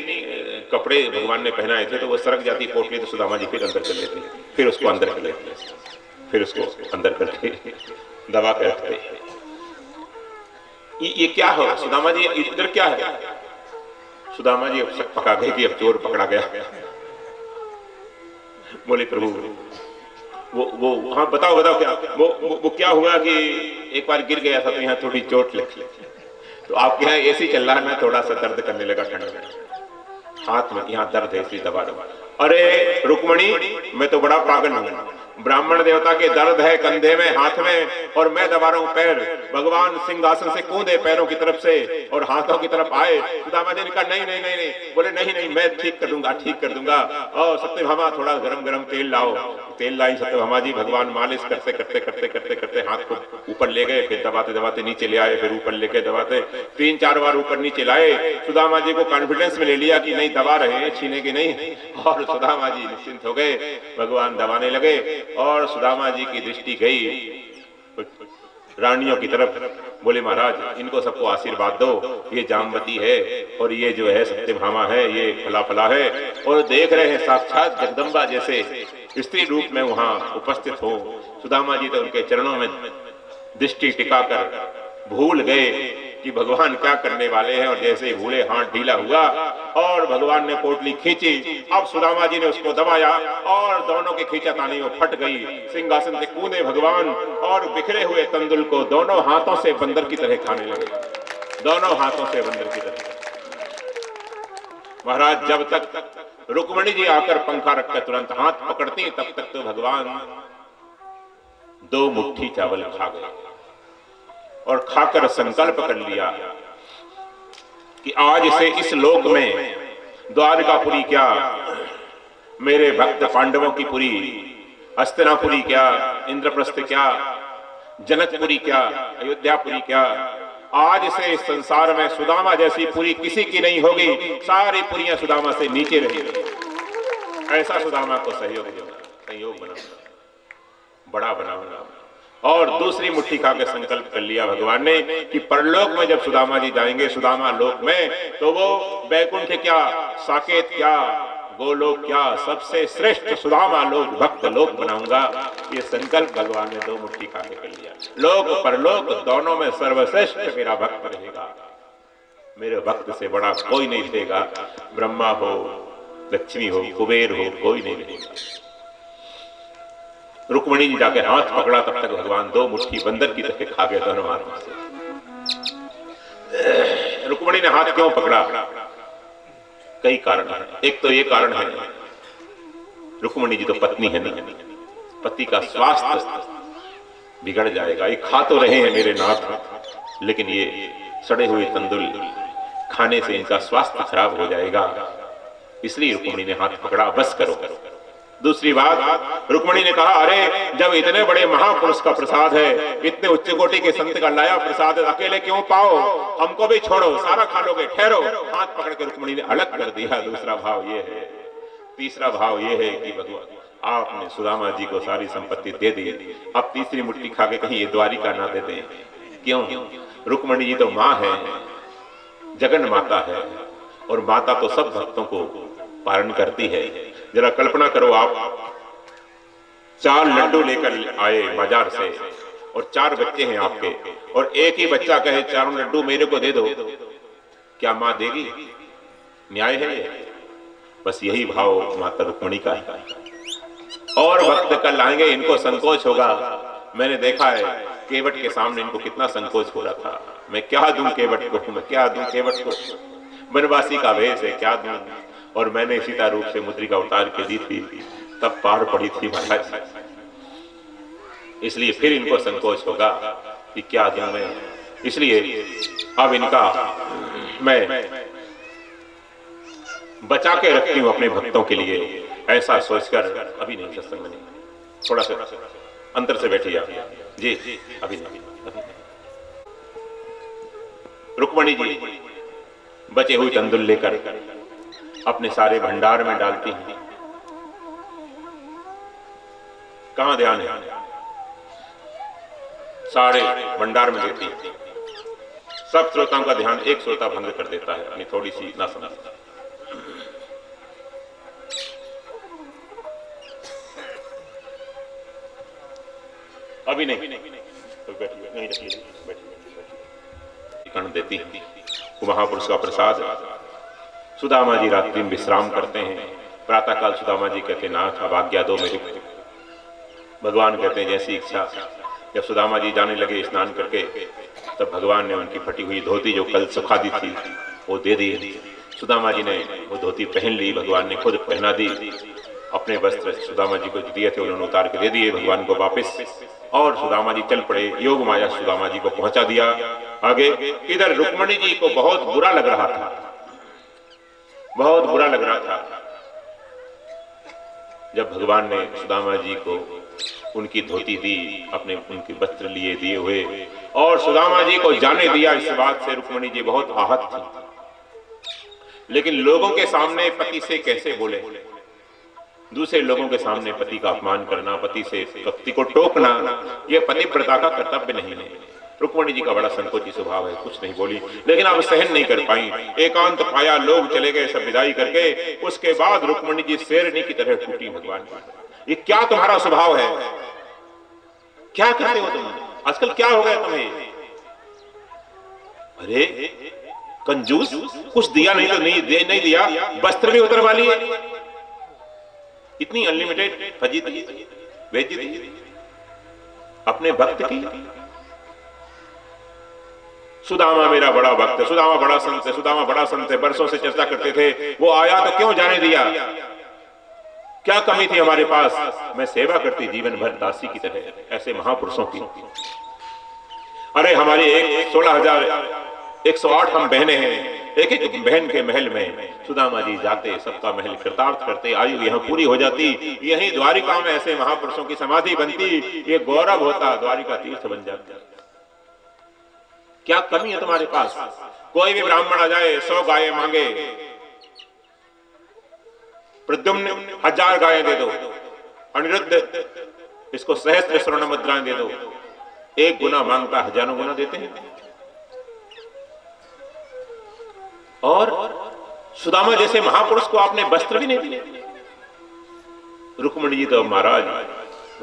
कपड़े भगवान ने पहनाए थे, तो वो सरक जाती पोटली, तो सुदामा जी फिर अंदर कर लेते, फिर उसको अंदर कर लेते, फिर उसको अंदर करके दबा कर रखते। ये क्या हो सुदामा जी, इधर क्या है? सुदामा जी अब शक पका गए कि अब चोर पकड़ा गया। बोले प्रभु वो हाँ बताओ बताओ क्या वो क्या हुआ कि एक बार गिर गया था तो यहाँ थोड़ी चोट लगी, तो आपके यहाँ एसी चल रहा है ना, थोड़ा सा दर्द करने लगा, ठंड में हाथ में यहाँ दर्द है इसलिए दबा दबा। अरे रुक्मणी मैं तो बड़ा पागल हूँ, ब्राह्मण देवता के दर्द है कंधे में हाथ में और मैं दबा रहा हूं पैर। भगवान सिंहासन से कूदे पैरों की तरफ से और हाथों की तरफ आए। सुदामा जी ने कहा नहीं नहीं नहीं नहीं, बोले नहीं नहीं मैं ठीक कर दूंगा ठीक कर दूंगा। और सत्यभामा थोड़ा गरम गरम तेल लाओ, तेल लाई सत्यभामा जी। भगवान मालिश करते करते करते करते करते हाथ को ऊपर ले गए, फिर दबाते दबाते नीचे ले आए, फिर ऊपर लेके दबाते 3-4 बार ऊपर नीचे लाए। सुदामा जी को कॉन्फिडेंस में ले लिया कि नहीं दबा रहे हैं, छीनेंगे नहीं, और सुदामा जी निश्चिंत हो गए। भगवान दबाने लगे और सुदामा जी की दृष्टि गई रानियों की तरफ। बोले महाराज इनको सबको आशीर्वाद दो, ये जामवती है और ये जो है सत्यभामा है, ये फला फला है, और देख रहे हैं साक्षात जगदम्बा जैसे स्त्री रूप में वहां उपस्थित हो। सुदामा जी तो उनके चरणों में दृष्टि टिकाकर भूल गए कि भगवान क्या करने वाले हैं, और जैसे ही भूले हाथ ढीला हुआ और भगवान ने पोटली खींची। अब सुदामा जी ने उसको दबाया और दोनों की खींचातानी वो फट गई। सिंहासन से कूदे भगवान और बिखरे हुए तंदुल को दोनों हाथों से बंदर की तरह खाने लगे, दोनों हाथों से बंदर की तरह। महाराज जब तक रुक्मणी जी आकर पंखा रखकर तुरंत हाथ पकड़ती तब तक तो भगवान 2 मुट्ठी चावल खा गए और खाकर संकल्प कर लिया कि आज से इस लोक में द्वारकापुरी क्या, मेरे भक्त पांडवों की पुरी, हस्तिनापुरी क्या, इंद्रप्रस्थ क्या, जनकपुरी क्या, अयोध्यापुरी क्या, आज से इस संसार में सुदामा जैसी पुरी किसी की नहीं होगी। सारी पुरियां सुदामा से नीचे रहेगी। ऐसा सुदामा को संयोग बनाऊंगा, बड़ा बनाऊंगा। और दूसरी मुट्ठी खा के संकल्प कर लिया भगवान ने कि परलोक में जब सुदामा जी जाएंगे, सुदामा लोक में, तो वो वैकुंठ क्या, साकेत क्या, गोलोक क्या, सबसे श्रेष्ठ सुदामा लोक, भक्त लोक बनाऊंगा। ये संकल्प भगवान ने 2 मुट्ठी खा के कर लिया। लोक परलोक दोनों में सर्वश्रेष्ठ मेरा भक्त रहेगा, मेरे भक्त से बड़ा कोई नहीं रहेगा। ब्रह्मा हो, लक्ष्मी हो, कुबेर हो, कोई नहीं रहेगा। रुक्मणी जी जाके हाथ पकड़ा, तब तक भगवान 2 मुट्ठी बंदर की तरह खा गए दोनों हाथों से। रुक्मणी ने हाथ क्यों पकड़ा? कई कारण है। एक तो ये कारण है, रुक्मणी जी तो पत्नी है ना, पति का स्वास्थ्य बिगड़ जाएगा। ये खा तो रहे हैं मेरे नाथ, लेकिन ये सड़े हुए तंदुल खाने से इनका स्वास्थ्य खराब हो जाएगा, इसलिए रुक्मणी ने हाथ पकड़ा, बस करो। दूसरी बात, रुक्मणी ने कहा अरे जब इतने बड़े महापुरुष का प्रसाद है, इतने उच्च कोटि के संत का लाया प्रसाद अकेले क्यों पाओ, हमको भी छोड़ो, सारा खा लोगे, ठहरो। हाथ पकड़ के रुक्मणी ने अलग कर दिया। दूसरा भाव ये है। तीसरा भाव ये है कि भगवान आपने सुदामा जी को सारी संपत्ति दे दी, अब तीसरी मुट्ठी खा के कहीं ये द्वारिका ना दे दें। क्यों? रुक्मणी जी तो माँ है, जगन माता है, और माता तो सब भक्तों को पालन करती है। जरा कल्पना करो, आप 4 लड्डू लेकर आए बाजार से और 4 बच्चे हैं आपके, और एक ही बच्चा कहे 4 लड्डू मेरे को दे दो, क्या मां देगी? न्याय है ये? बस यही भाव माता रुक्मिणी का है। और भक्त कल लाएंगे, इनको संकोच होगा। मैंने देखा है केवट के सामने इनको कितना संकोच हो रहा था। मैं क्या दूं केवट को, मैं क्या दूं केवट को, वनवासी का वेश है, क्या दूं। और मैंने सीता रूप से मुद्रिका उतार के दी थी, तब पार पड़ी थी महाराज। इसलिए फिर इनको संकोच होगा कि क्या दूं मैं। इसलिए अब इनका मैं बचा के रखती हूं अपने भक्तों के लिए, ऐसा सोचकर। अभी नहीं, सत्संग नहीं, थोड़ा सा अंतर से बैठिए आप जी। अभी नहीं। रुक्मिणी जी बचे हुए तंदुल लेकर अपने सारे भंडार में डालती हैं। कहां ध्यान है? सारे भंडार में देती है। सब श्रोताओं का ध्यान एक श्रोता भंग कर देता है अपनी थोड़ी सी ना समझ। अभी नहीं, तो बैठिए, नहीं रखिए, बैठिए। कर्ण देती है वो महापुरुष का प्रसाद। सुदामा जी रात्रि में विश्राम करते हैं। प्रातः काल सुदामा जी कहते हैं, नाथ अब आज्ञा दो मेरे को। भगवान कहते हैं जैसी इच्छा। जब सुदामा जी जाने लगे स्नान करके, तब भगवान ने उनकी फटी हुई धोती जो कल सुखा दी थी वो दे दी। सुदामा जी ने वो धोती पहन ली, भगवान ने खुद पहना दी। अपने वस्त्र सुदामा जी को दिए थे, उन्होंने उतार के दे दिए भगवान को वापस। और सुदामा जी चल पड़े। योग माया सुदामा जी को पहुंचा दिया आगे। इधर रुक्मिणी जी को बहुत बुरा लग रहा था, बहुत बुरा लग रहा था जब भगवान ने सुदामा जी को उनकी धोती दी, अपने उनके वस्त्र लिए दिए हुए, और सुदामा जी को जाने दिया। इस बात से रुक्मिणी जी बहुत आहत थी। लेकिन लोगों के सामने पति से कैसे बोले? दूसरे लोगों के सामने पति का अपमान करना, पति से पति को टोकना, यह पतिव्रता का कर्तव्य नहीं है। रुक्मिणी जी का बड़ा संकोची स्वभाव है, कुछ नहीं बोली। लेकिन अब सहन नहीं कर पाई। एकांत पाया, लोग चले गए सब विदाई करके। उसके बाद रुक्मिणी जी शेरनी की तरह टूटी भगवान की। ये क्या तुम्हारा स्वभाव है? क्या करते हो तुम? आजकल क्या हो गया तुम्हें? अरे कंजूस, कुछ दिया नहीं तो नहीं दिया, वस्त्र भी उतरवा लिए। इतनी अनलिमिटेड फजीती बेइज्जती अपने भक्त की। सुदामा मेरा बड़ा भक्त है, सुदामा बड़ा संत है, सुदामा बड़ा संत है, बरसों से चर्चा करते थे। वो आया तो क्यों जाने दिया? क्या कमी थी हमारे पास? मैं सेवा करती जीवन भर दासी की तरह, ऐसे महापुरुषों की। अरे हमारी 16,108 हम बहनें हैं। एक एक बहन के महल में सुदामा जी जाते, सबका महल कृतार्थ करते, आयु यहाँ पूरी हो जाती। यही द्वारिका में ऐसे महापुरुषों की समाधि बनती, ये गौरव होता, द्वारिका तीर्थ बन जाता। क्या कमी है तुम्हारे पास? कोई भी ब्राह्मण आ जाए 100 गायें मांगे, प्रद्युम्न 1000 गायें दे दो, अनिरुद्ध इसको सहस्त्र स्वर्ण मुद्राएं दे दो। 1 गुना मांगता, हजारों गुना देते हैं। और सुदामा जैसे महापुरुष को आपने वस्त्र भी नहीं दिए। रुक्मिणी जी तो महाराज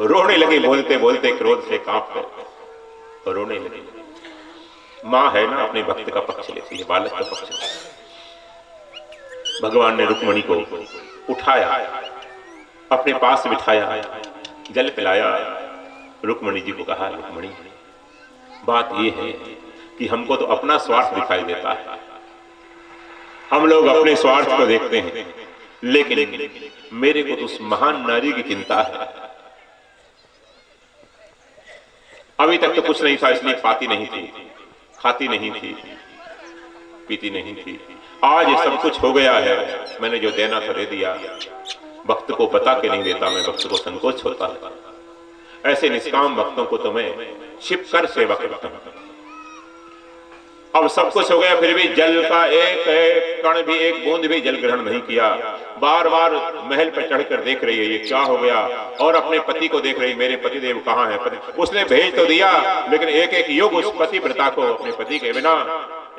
रोने लगे, बोलते बोलते क्रोध से कांप कर रोने लगे। मां है ना, अपने भक्त का पक्ष लेती है, बालक का पक्ष लेती है। भगवान ने रुक्मिणी को उठाया, अपने पास बिठाया, जल पिलाया। रुक्मिणी जी को कहा, रुक्मिणी बात यह है कि हमको तो अपना स्वार्थ दिखाई देता है, हम लोग अपने स्वार्थ को देखते हैं, लेकिन मेरे को तो उस महान नारी की चिंता है। अभी तक तो कुछ नहीं था, इसलिए पाती नहीं थी, खाती नहीं थी, पीती नहीं थी। आज सब कुछ हो गया है, मैंने जो देना था दे दिया। भक्त को बता के नहीं देता मैं, भक्त को संकोच होता है। ऐसे निष्काम भक्तों को तो मैं छिप कर सेवा करता हूं। अब सब कुछ हो गया, फिर भी जल का एक कण भी, एक बूंद भी जल ग्रहण नहीं किया। बार बार महल पर चढ़कर देख रही है ये क्या हो गया, और अपने पति को देख रही, मेरे पतिदेव कहाँ है? पति उसने भेज तो दिया, लेकिन एक एक युग उस पतिव्रता को, अपने पति के बिना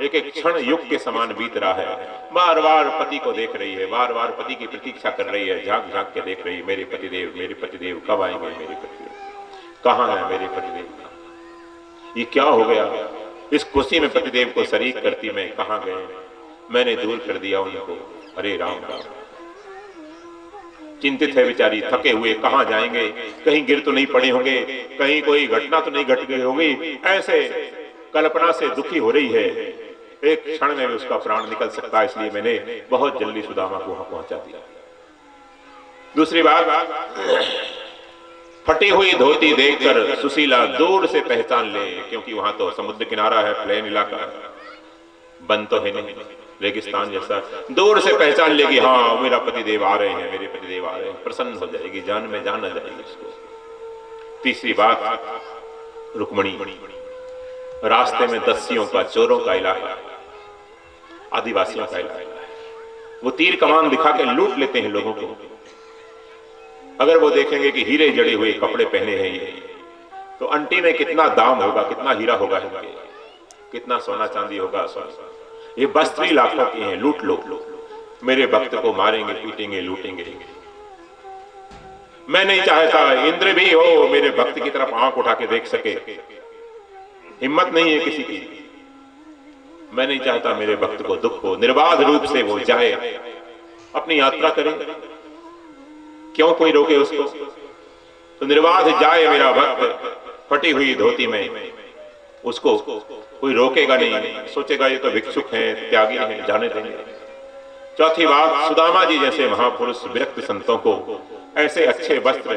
एक एक क्षण युग के समान बीत रहा है। बार बार पति को देख रही है, बार बार पति की प्रतीक्षा कर रही है, झांक झांक के देख रही है, मेरे पतिदेव कब आएंगे? मेरे पतिदेव कहाँ है? मेरे पतिदेव ये क्या हो गया? इस खुशी में पतिदेव को शरीक करती मैं, कहां गए? मैंने दूर कर दिया उनको। अरे राम राम, चिंतित है बेचारी, थके हुए, कहाँ जाएंगे, कहीं गिर तो नहीं पड़े होंगे, कहीं कोई घटना तो नहीं घट गई होगी, ऐसे कल्पना से दुखी हो रही है। एक क्षण में उसका प्राण निकल सकता है, इसलिए मैंने बहुत जल्दी सुदामा को वहां पहुंचा दिया। दूसरी बात, फटी हुई धोती देखकर सुशीला दूर से पहचान ले, क्योंकि वहां तो समुद्र किनारा है, प्लेन इलाका, बंद तो है नहीं, रेगिस्तान जैसा। दूर से पहचान लेगी, हाँ मेरा पतिदेव आ रहे हैं, मेरे पतिदेव आ रहे हैं, प्रसन्न हो जाएगी, जान में जान आ जाएगी उसको। तीसरी बात, रुक्मणी, रास्ते में दस्युओं का, चोरों का इलाका, आदिवासियों का इलाका है, वो तीर कमान दिखा के लूट लेते हैं लोगों को। अगर वो देखेंगे कि हीरे जड़े हुए कपड़े पहने हैं ये, तो अंटी में कितना दाम होगा, कितना हीरा होगा इनके, कितना सोना चांदी होगा। ये बस्त्री लाखों की हैं, लूट लो, मेरे भक्त को मारेंगे, पीटेंगे, लूटेंगे। मैं नहीं चाहता इंद्र भी हो मेरे भक्त की तरफ आंख उठा के देख सके, हिम्मत नहीं है किसी की। मैं नहीं चाहता मेरे भक्त को दुख हो, निर्बाध रूप से वो जाए, अपनी यात्रा करे, क्यों कोई रोके उसको। तो निर्बाध जाए मेरा भक्त फटी हुई धोती में, उसको कोई रोकेगा नहीं, सोचेगा ये तो भिक्षुक हैं, त्यागी हैं, जाने देंगे। चौथी बात, सुदामा जी जैसे महापुरुष विरक्त संतों को ऐसे अच्छे वस्त्र,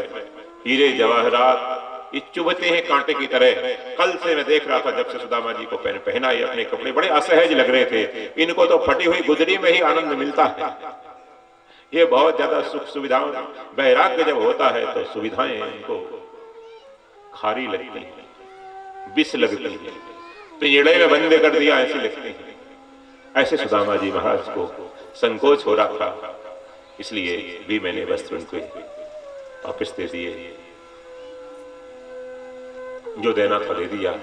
हीरे जवाहरात, ये चुभते हैं कांटे की तरह। कल से मैं देख रहा था, जब से सुदामा जी को पहना ये अपने कपड़े बड़े असहज लग रहे थे। इनको तो फटी हुई गुदड़ी में ही आनंद मिलता है। ये बहुत ज्यादा सुख सुविधाओं, वैराग्य जब होता है तो सुविधाएं इनको खारी लगती हैं, विष लगती हैं, पिंजड़े में बंद कर दिया ऐसी लगती हैं। ऐसे सुदामा जी महाराज को संकोच हो रहा था, इसलिए भी मैंने वस्त्र उनको वापस दे दिए। जो देना था दे दिया,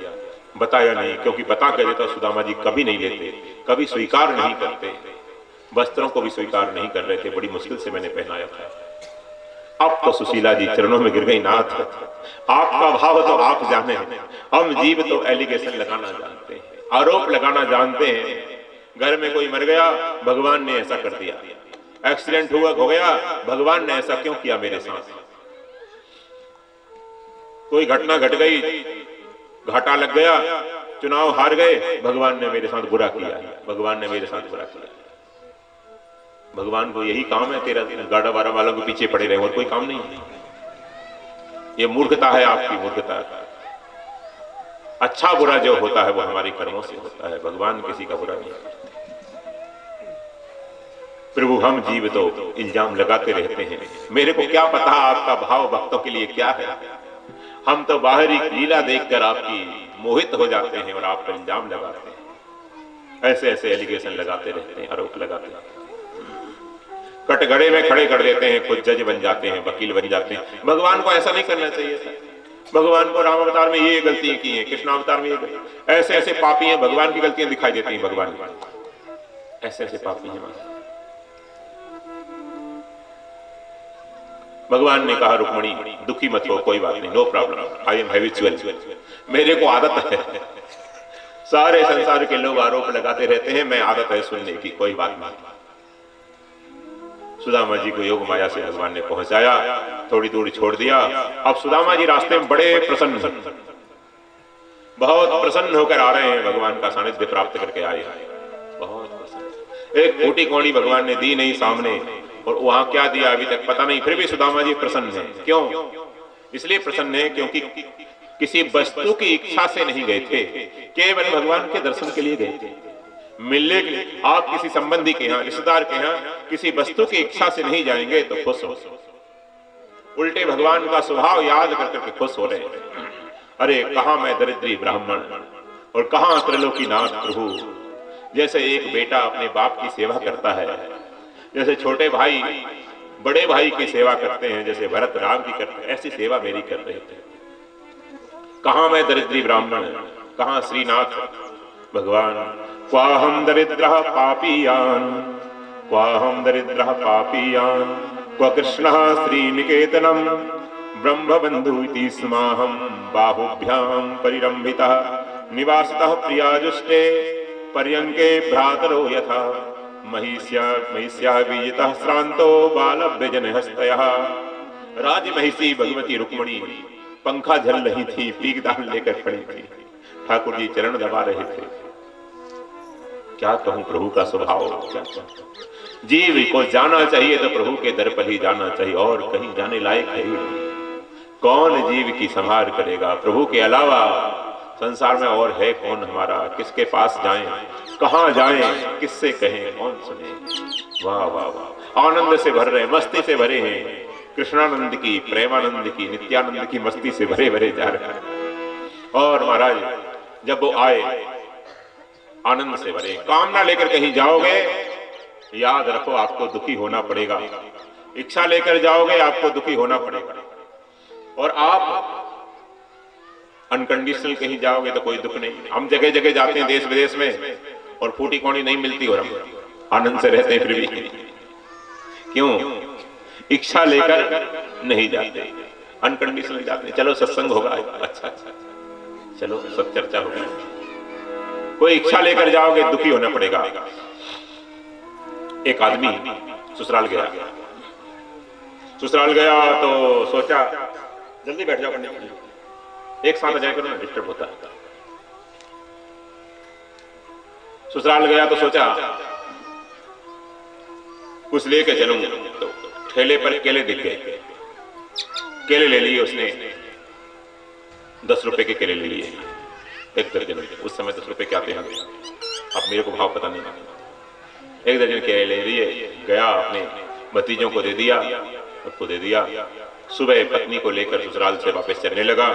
बताया नहीं, क्योंकि बता कर देता सुदामा जी कभी नहीं लेते, कभी स्वीकार नहीं करते, वस्त्रों को भी स्वीकार नहीं कर रहे थे। बड़ी मुश्किल से मैंने पहनाया था। अब तो सुशीला जी चरणों में गिर गई, नाथ आपका भाव तो आप जाने, हम जीव तो एलिगेशन लगाना जानते हैं, आरोप लगाना जानते हैं। घर में कोई मर गया, भगवान ने ऐसा कर दिया, एक्सीडेंट हो गया, भगवान ने ऐसा क्यों किया मेरे साथ, कोई घटना घट गई, घाटा लग गया, चुनाव हार गए, भगवान ने मेरे साथ बुरा किया, भगवान ने मेरे साथ बुरा किया। भगवान को यही काम है, तेरा गाड़ा वारा वालों के पीछे पड़े रहे, और कोई काम नहीं। ये मूर्खता है, आपकी मूर्खता है। अच्छा बुरा जो होता है वो हमारे कर्मों से होता है, भगवान किसी का बुरा नहीं करते। प्रभु हम जीव तो इल्जाम लगाते रहते हैं, मेरे को क्या पता आपका भाव भक्तों के लिए क्या है। हम तो बाहरी लीला देखकर आपकी मोहित हो जाते हैं और आप पर इल्जाम लगाते हैं, ऐसे ऐसे एलिगेशन लगाते रहते हैं, आरोप लगाते हैं, कटघरे में खड़े कर देते हैं, खुद जज बन जाते हैं, वकील बन जाते हैं। भगवान को ऐसा नहीं करना चाहिए था। भगवान को राम अवतार में ये गलतियां की हैं, कृष्ण अवतार में ये ऐसे ऐसे पापी हैं, भगवान की गलतियां दिखाई देती हैं, भगवान ऐसे ऐसे पापी हैं। भगवान ने कहा रुक्मणी दुखी मत हो, कोई बात नहीं, no problem, I am habitual, मेरे को आदत है। सारे संसार के लोग आरोप लगाते रहते हैं, मैं आदत है सुनने की, कोई बात नहीं। सुदामा जी को योग माया से भगवान ने पहुंचाया, थोड़ी दूर छोड़ दिया। अब सुदामा जी रास्ते में बड़े प्रसन्न, बहुत प्रसन्न होकर आ रहे हैं, भगवान का सानिध्य प्राप्त करके आए, बहुत प्रसन्न। एक फूटी कौड़ी भगवान ने दी नहीं सामने, और वहां क्या दिया अभी तक पता नहीं, फिर भी सुदामा जी प्रसन्न हैं। क्यों? इसलिए प्रसन्न है क्योंकि किसी वस्तु की इच्छा से नहीं गए थे, केवल भगवान के दर्शन के लिए गए थे, मिलने के लिए। आप किसी संबंधी के यहाँ, रिश्तेदार के यहाँ किसी वस्तु की इच्छा से नहीं जाएंगे तो खुश हो, उल्टे भगवान का स्वभाव याद करके खुश हो रहे हैं। अरे कहाँ मैं दरिद्री ब्राह्मण और कहाँ त्रिलोकीनाथ प्रभु। जैसे एक बेटा अपने बाप की सेवा करता है, जैसे छोटे भाई बड़े भाई की सेवा करते हैं, जैसे भरत राम की करते हैं, ऐसी सेवा मेरी कर रहे थे। कहाँ मैं दरिद्री ब्राह्मण, कहाँ श्रीनाथ भगवान। क्वाहम दरिद्रः पापीयान, क्वाहम दरिद्रः पापीयान, क्व कृष्णः श्रीनिकेतनम ब्रह्मबंधु इति स्माहं बाहुभ्यां परिरंभितः निवासतः प्रियाजुष्टे पर्यंके भ्रातरो यथा महिष्या विजितः श्रांतो बालव्यजन हस्तयः। राज महिषी भगवती रुक्मणी पंखा झल रही थी, पीक दान लेकर खड़ी थी, ठाकुर जी चरण दबा रहे थे। क्या कहूं प्रभु का स्वभाव, क्या कहूं। जीव को जाना चाहिए तो प्रभु के दर पर ही जाना चाहिए, और कहीं जाने लायक है ही नहीं। कौन जीव की संभाल करेगा प्रभु के अलावा? संसार में और है कौन हमारा? किसके पास जाएं, कहां जाएं, किससे कहें, कौन सुने? वाह वाह वाह, आनंद से भर रहे, मस्ती से भरे हैं, कृष्णानंद की, प्रेमानंद की, नित्यानंद की मस्ती से भरे भरे जा रहे हैं। और महाराज जब वो आए आनंद से भरे, कामना लेकर कहीं जाओगे याद रखो आपको दुखी होना पड़ेगा। इच्छा लेकर जाओगे आपको दुखी होना पड़ेगा। और आप अनकंडीशनल कहीं जाओगे तो कोई दुख नहीं। हम जगह जगह जाते हैं देश विदेश में और फूटी कौड़ी नहीं मिलती और हम आनंद से रहते हैं फिर भी। क्यों? इच्छा लेकर नहीं जाते, अनकंडीशनल जाते हैं। चलो सत्संग होगा, अच्छा अच्छा, चलो सब चर्चा होगी। कोई इच्छा लेकर जाओगे दुखी होना पड़ेगा। एक आदमी ससुराल गया, ससुराल गया तो सोचा जल्दी बैठ जाओ, एक साथ आ जाए करो ना, डिस्टर्ब होता है। ससुराल गया तो सोचा कुछ लेके चलूंगा, तो ठेले पर केले दिख गए, केले ले लिए उसने। 10 रुपए के केले ले लिए, एक दर्जन। उस समय 10 रुपए क्या थे, अब मेरे को भाव पता नहीं। एक दर्जन केले ले लिए, गया अपने भतीजों को दे दिया, सबको दे दिया। सुबह पत्नी को लेकर ससुराल से वापस चलने लगा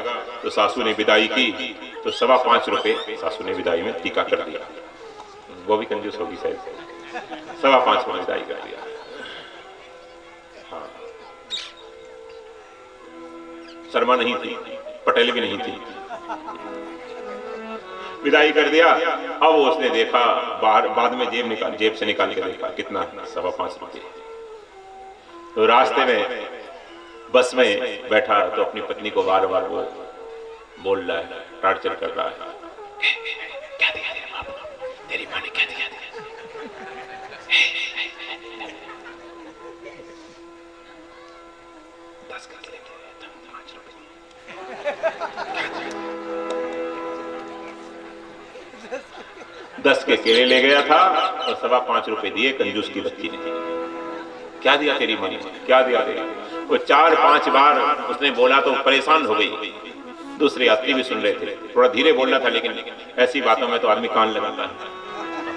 तो सासू ने विदाई की, तो 5.25 रुपए सासू ने विदाई में टीका कर दिया। वो भी कंजूस होगी शायद, 5.25 में विदाई कर दिया। हाँ, शर्मा नहीं थी, पटेल भी नहीं थी, विदाई कर दिया। अब उसने देखा बाहर, बाद में जेब से निकाल के देखा कितना, 5.25 रुपए। तो रास्ते में बस में बैठा तो अपनी पत्नी को बार बार वो बोल रहा है, टार्चर कर रहा है, क्या दिया तेरी माँ ने, क्या दिया? 10 का लेके 5 रुपए 10 के केले ले गया था और 5.25 रुपए दिए कंजूस की बच्ची ने। क्या दिया तेरी माँ ने, क्या दिया तेरी? वो 4-5 बार उसने बोला तो परेशान हो गई। दूसरे यात्री भी सुन रहे थे, थोड़ा धीरे बोलना था, लेकिन ऐसी बातों में तो आदमी कान लगाता है।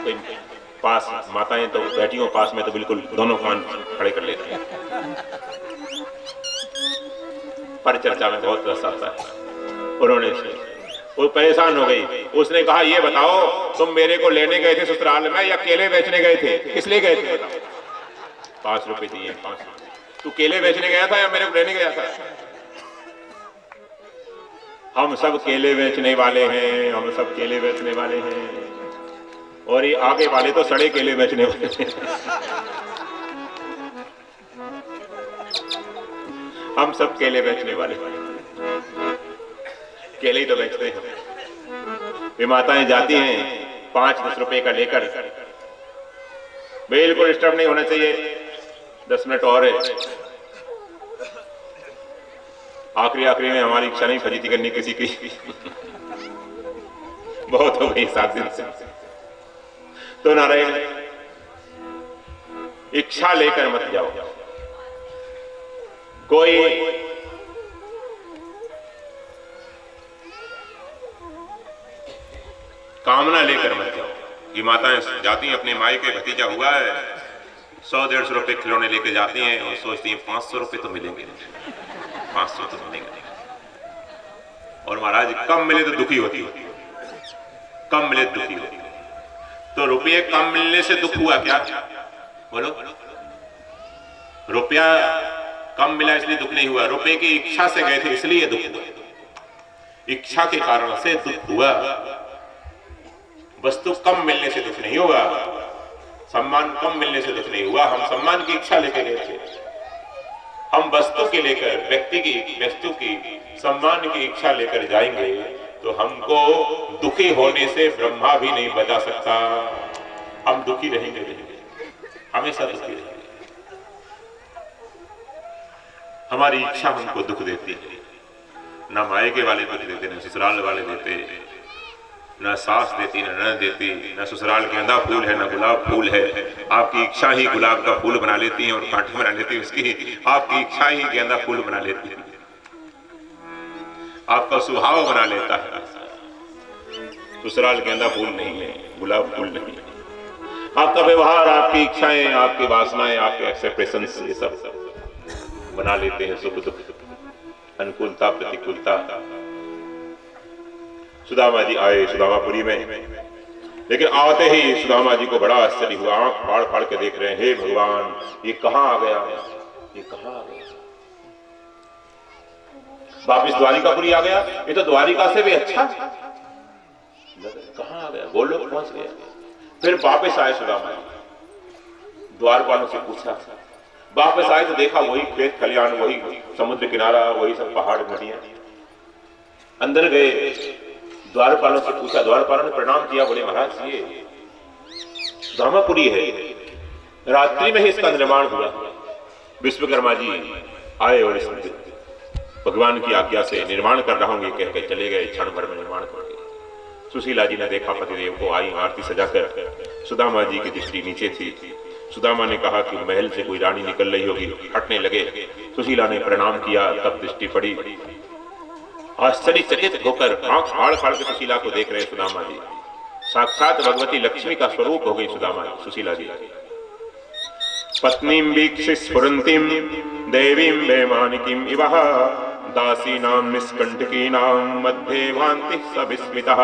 कोई पास माताएं तो बैठी हो पास में तो बिल्कुल दोनों कान खड़े कर लेते हैं। पर चर्चा में बहुत रस आता है। उन्होंने, वो परेशान हो गई। उसने कहा ये बताओ तुम मेरे को लेने गए थे ससुराल में या केले बेचने गए थे? किस लिए गए थे? 5 रुपए दिए, 5 रुपए। तू केले बेचने गया था या मेरे को लेने गया था? हम सब केले बेचने वाले हैं, हम सब केले बेचने वाले हैं। और ये आगे वाले तो सड़े केले बेचने वाले हैं। हम सब केले बेचने वाले, केले ही तो बेचते हैं। वे माताएं जाती हैं 5-10 रुपए का लेकर, बिल्कुल डिस्टर्ब नहीं होना चाहिए, 10 मिनट और है। आखिरी में हमारी इच्छा नहीं फजीती करनी किसी की, बहुत हो गई 7 दिन से। तो नारायण, इच्छा लेकर मत जाओ। कोई कामना लेकर मत जाओ। ये माताएं जाती हैं, अपने माई के भतीजा हुआ है, 100-150 रुपए खिलौने लेके जाती हैं और सोचती हैं 500 रुपए तो मिलेंगे, 500 तो मिलेंगे। और महाराज कम मिले तो दुखी होती, कम मिले तो दुखी होती। तो रुपये कम मिलने से दुख हुआ क्या? बोलो, रुपया कम मिला इसलिए दुख नहीं हुआ, रुपये की इच्छा से गए थे इसलिए दुख हुआ। इच्छा के कारण से दुख हुआ, वस्तु कम मिलने से दुख नहीं हुआ, सम्मान कम मिलने से दुख नहीं हुआ। हम सम्मान की इच्छा लेके गए थे, हम वस्तु के लेकर, वस्तु की सम्मान की इच्छा लेकर जाएंगे तो हमको दुखी होने से ब्रह्मा भी नहीं बचा सकता। हम दुखी रहेंगे। हमेशा दुखी रहती है। हमारी इच्छा हमको दुख देती है। ना मायके वाले दुख देते, ना ससुराल वाले देते, ना सास देती, ना ननद देती, ना ससुराल गेंदा फूल है, ना गुलाब फूल है। आपकी इच्छा ही गुलाब का फूल बना लेती है और कांटे बना लेती है उसकी। आपकी इच्छा ही गेंदा फूल बना लेती है, आपका स्वभाव बना लेता है। ससुराल गेंदा फूल नहीं है, गुलाब फूल नहीं है। आपका व्यवहार, आपकी इच्छाएं, आपकी वासनाएं, आपके एक्सप्रेशंस, ये सब बना लेते हैं सुख दुख, अनुकूलता प्रतिकूलता। सुदामा जी आए सुदामापुरी में, लेकिन आते ही सुदामा जी को बड़ा आश्चर्य हुआ। आंख फाड़ फाड़ के देख रहे हैं, हे भगवान, ये कहां आ गया, ये कहां आ गया। वापिस द्वारिकापुरी आ गया, ये तो द्वारिका से भी अच्छा। कहां आ गया, गोलोक पहुंच गया। फिर वापस आए सुदामा जी, द्वारपालों से पूछा। वापस आए तो देखा वही खेत खलियान, वही समुद्र किनारा, वही सब पहाड़ नदियां। अंदर गए, द्वारपालों से पूछा। द्वारपालों ने प्रणाम किया, बोले महाराज ये सुदामापुरी है, रात्रि में ही इसका निर्माण हुआ। विश्वकर्मा जी आए और इस भगवान की आज्ञा से निर्माण कर रहा हूं ये कह के चले गए। क्षण भर में निर्माण करके सुशीला जी ने देखा पतिदेव को, आई आरती सजाकर। सुदामा जी की दृष्टि नीचे थी। सुदामा ने कहा कि महल से कोई रानी निकल रही होगी, हटने लगे। सुशीला ने प्रणाम किया, तब दृष्टि पड़ी। आश्चर्यचकित होकर आंख फाड़ फाड़ के सुशीला को देख रहे सुदामा जी। साक्षात भगवती लक्ष्मी का स्वरूप हो गई सुशीला जी। पत्नीं वीक्षि स्फुरन्तीं देवीं वैमानिकीं इवः दासीनां निष्कंटकीनां मध्ये भान्ति स विस्मितः